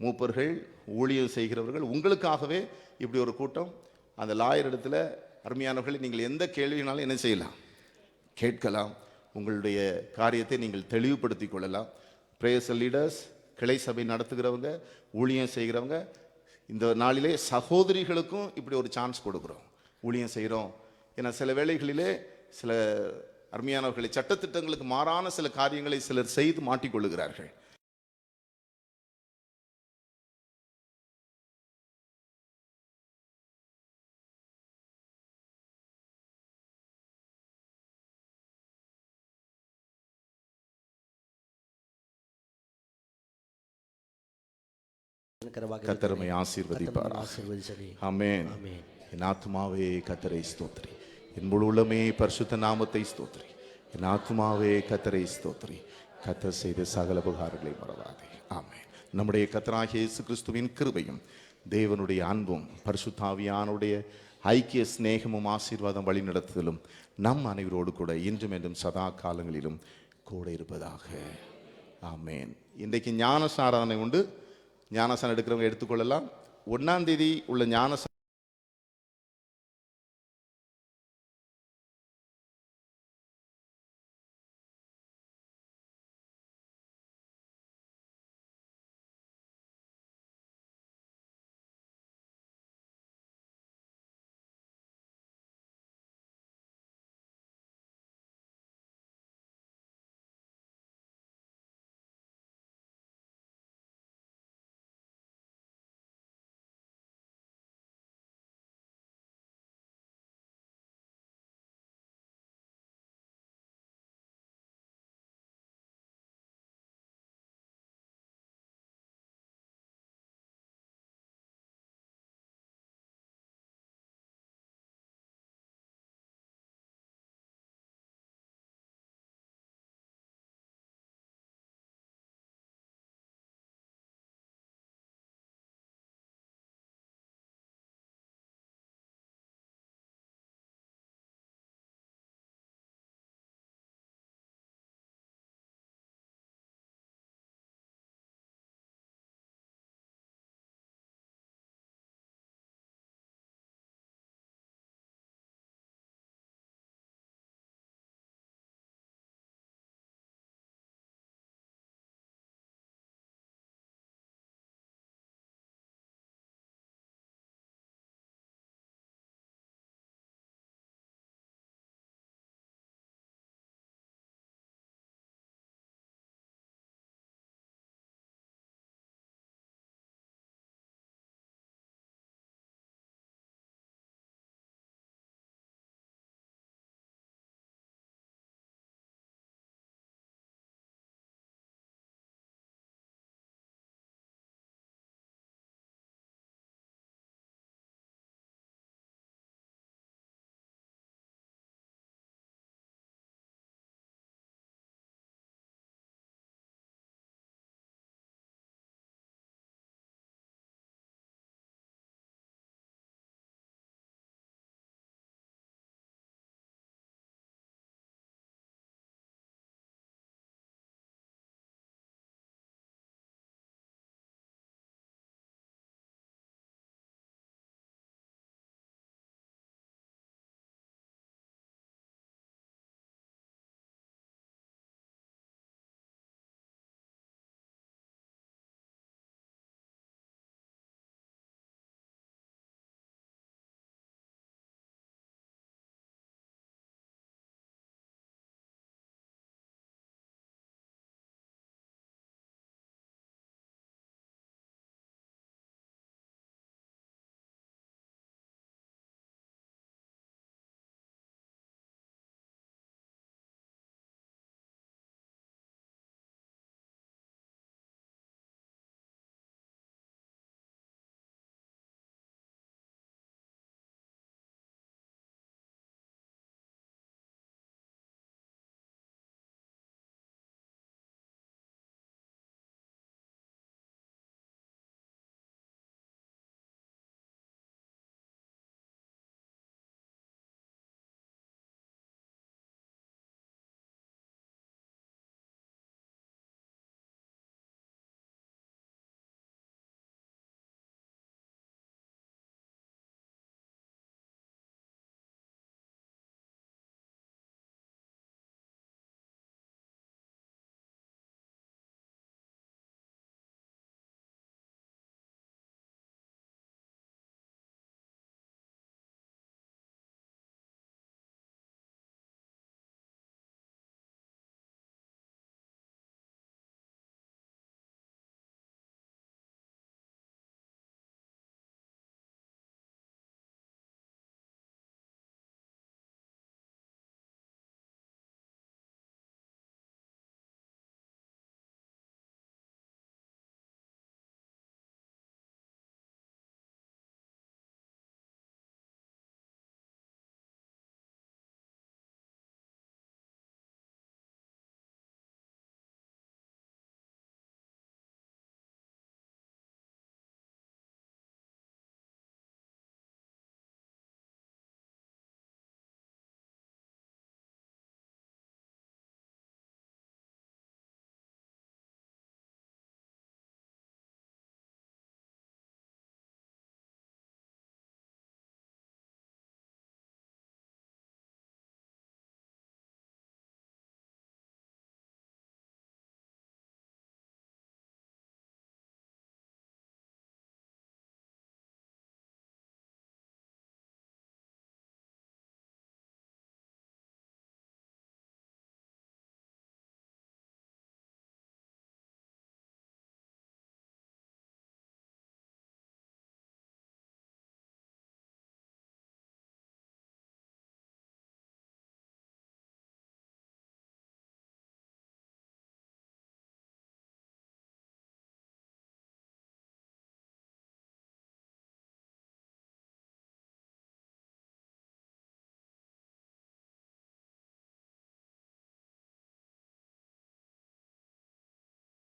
மூப்பர்கள் ஊழியம் செய்கிறவர்கள் உங்களுக்காகவே இப்படி ஒரு கூட்டம். அந்த லாயர் இடத்துல அருமையானவர்களை நீங்கள் எந்த கேள்வினாலும் என்ன செய்யலாம், கேட்கலாம். உங்களுடைய காரியத்தை நீங்கள் தெளிவுபடுத்திக் கொள்ளலாம். பிரேயர்ஸ் லீடர்ஸ், கிளை சபை நடத்துகிறவங்க, ஊழியம் செய்கிறவங்க, இந்த நாளிலே சகோதரிகளுக்கும் இப்படி ஒரு சான்ஸ் கொடுக்குறோம். ஊழியம் செய்கிறோம். ஏன்னா சில வேளைகளிலே சில அருமையானவர்களை சட்டத்திட்டங்களுக்கு மாறான சில காரியங்களை சிலர் செய்து மாட்டிக்கொள்ளுகிறார்கள். கர்த்தரை ஆசீர்வதிப்பார். ಆಶೀರ್ವದಿಸಲಿ. ஆமென். ಆಮೆನ್. என் ஆத்துமாவே கர்த்தரை ஸ்தோத்திரி, என் முழு உள்ளமே பரிசுத்த நாமத்தை ஸ்தோத்திரி. என் ஆத்துமாவே கர்த்தரை ஸ்தோத்திரி, கர்த்தர் செய்த சகல உபகாரங்களை மறவாதே. ஆமென். நம்முடைய கர்த்தராகிய இயேசு கிறிஸ்துவின் கிருபையும் தேவனுடைய அன்பும் பரிசுத்தாவியானுடைய ஐக்கிய சிநேகமும் ஆசீர்வாதம் வழிநடத்துதலும் நம் அனைவரோடு கூட இன்றும் என்றும் சதா காலங்களிலும் கூட இருப்பதாக. ஆமென். இன்றைக்கு ஞானசாராதனை உண்டு. ஞானசாரம் எடுக்கிறவங்க எடுத்துக்கொள்ளலாம். 1ஆம் தேதி உள்ள ஞானசாரம்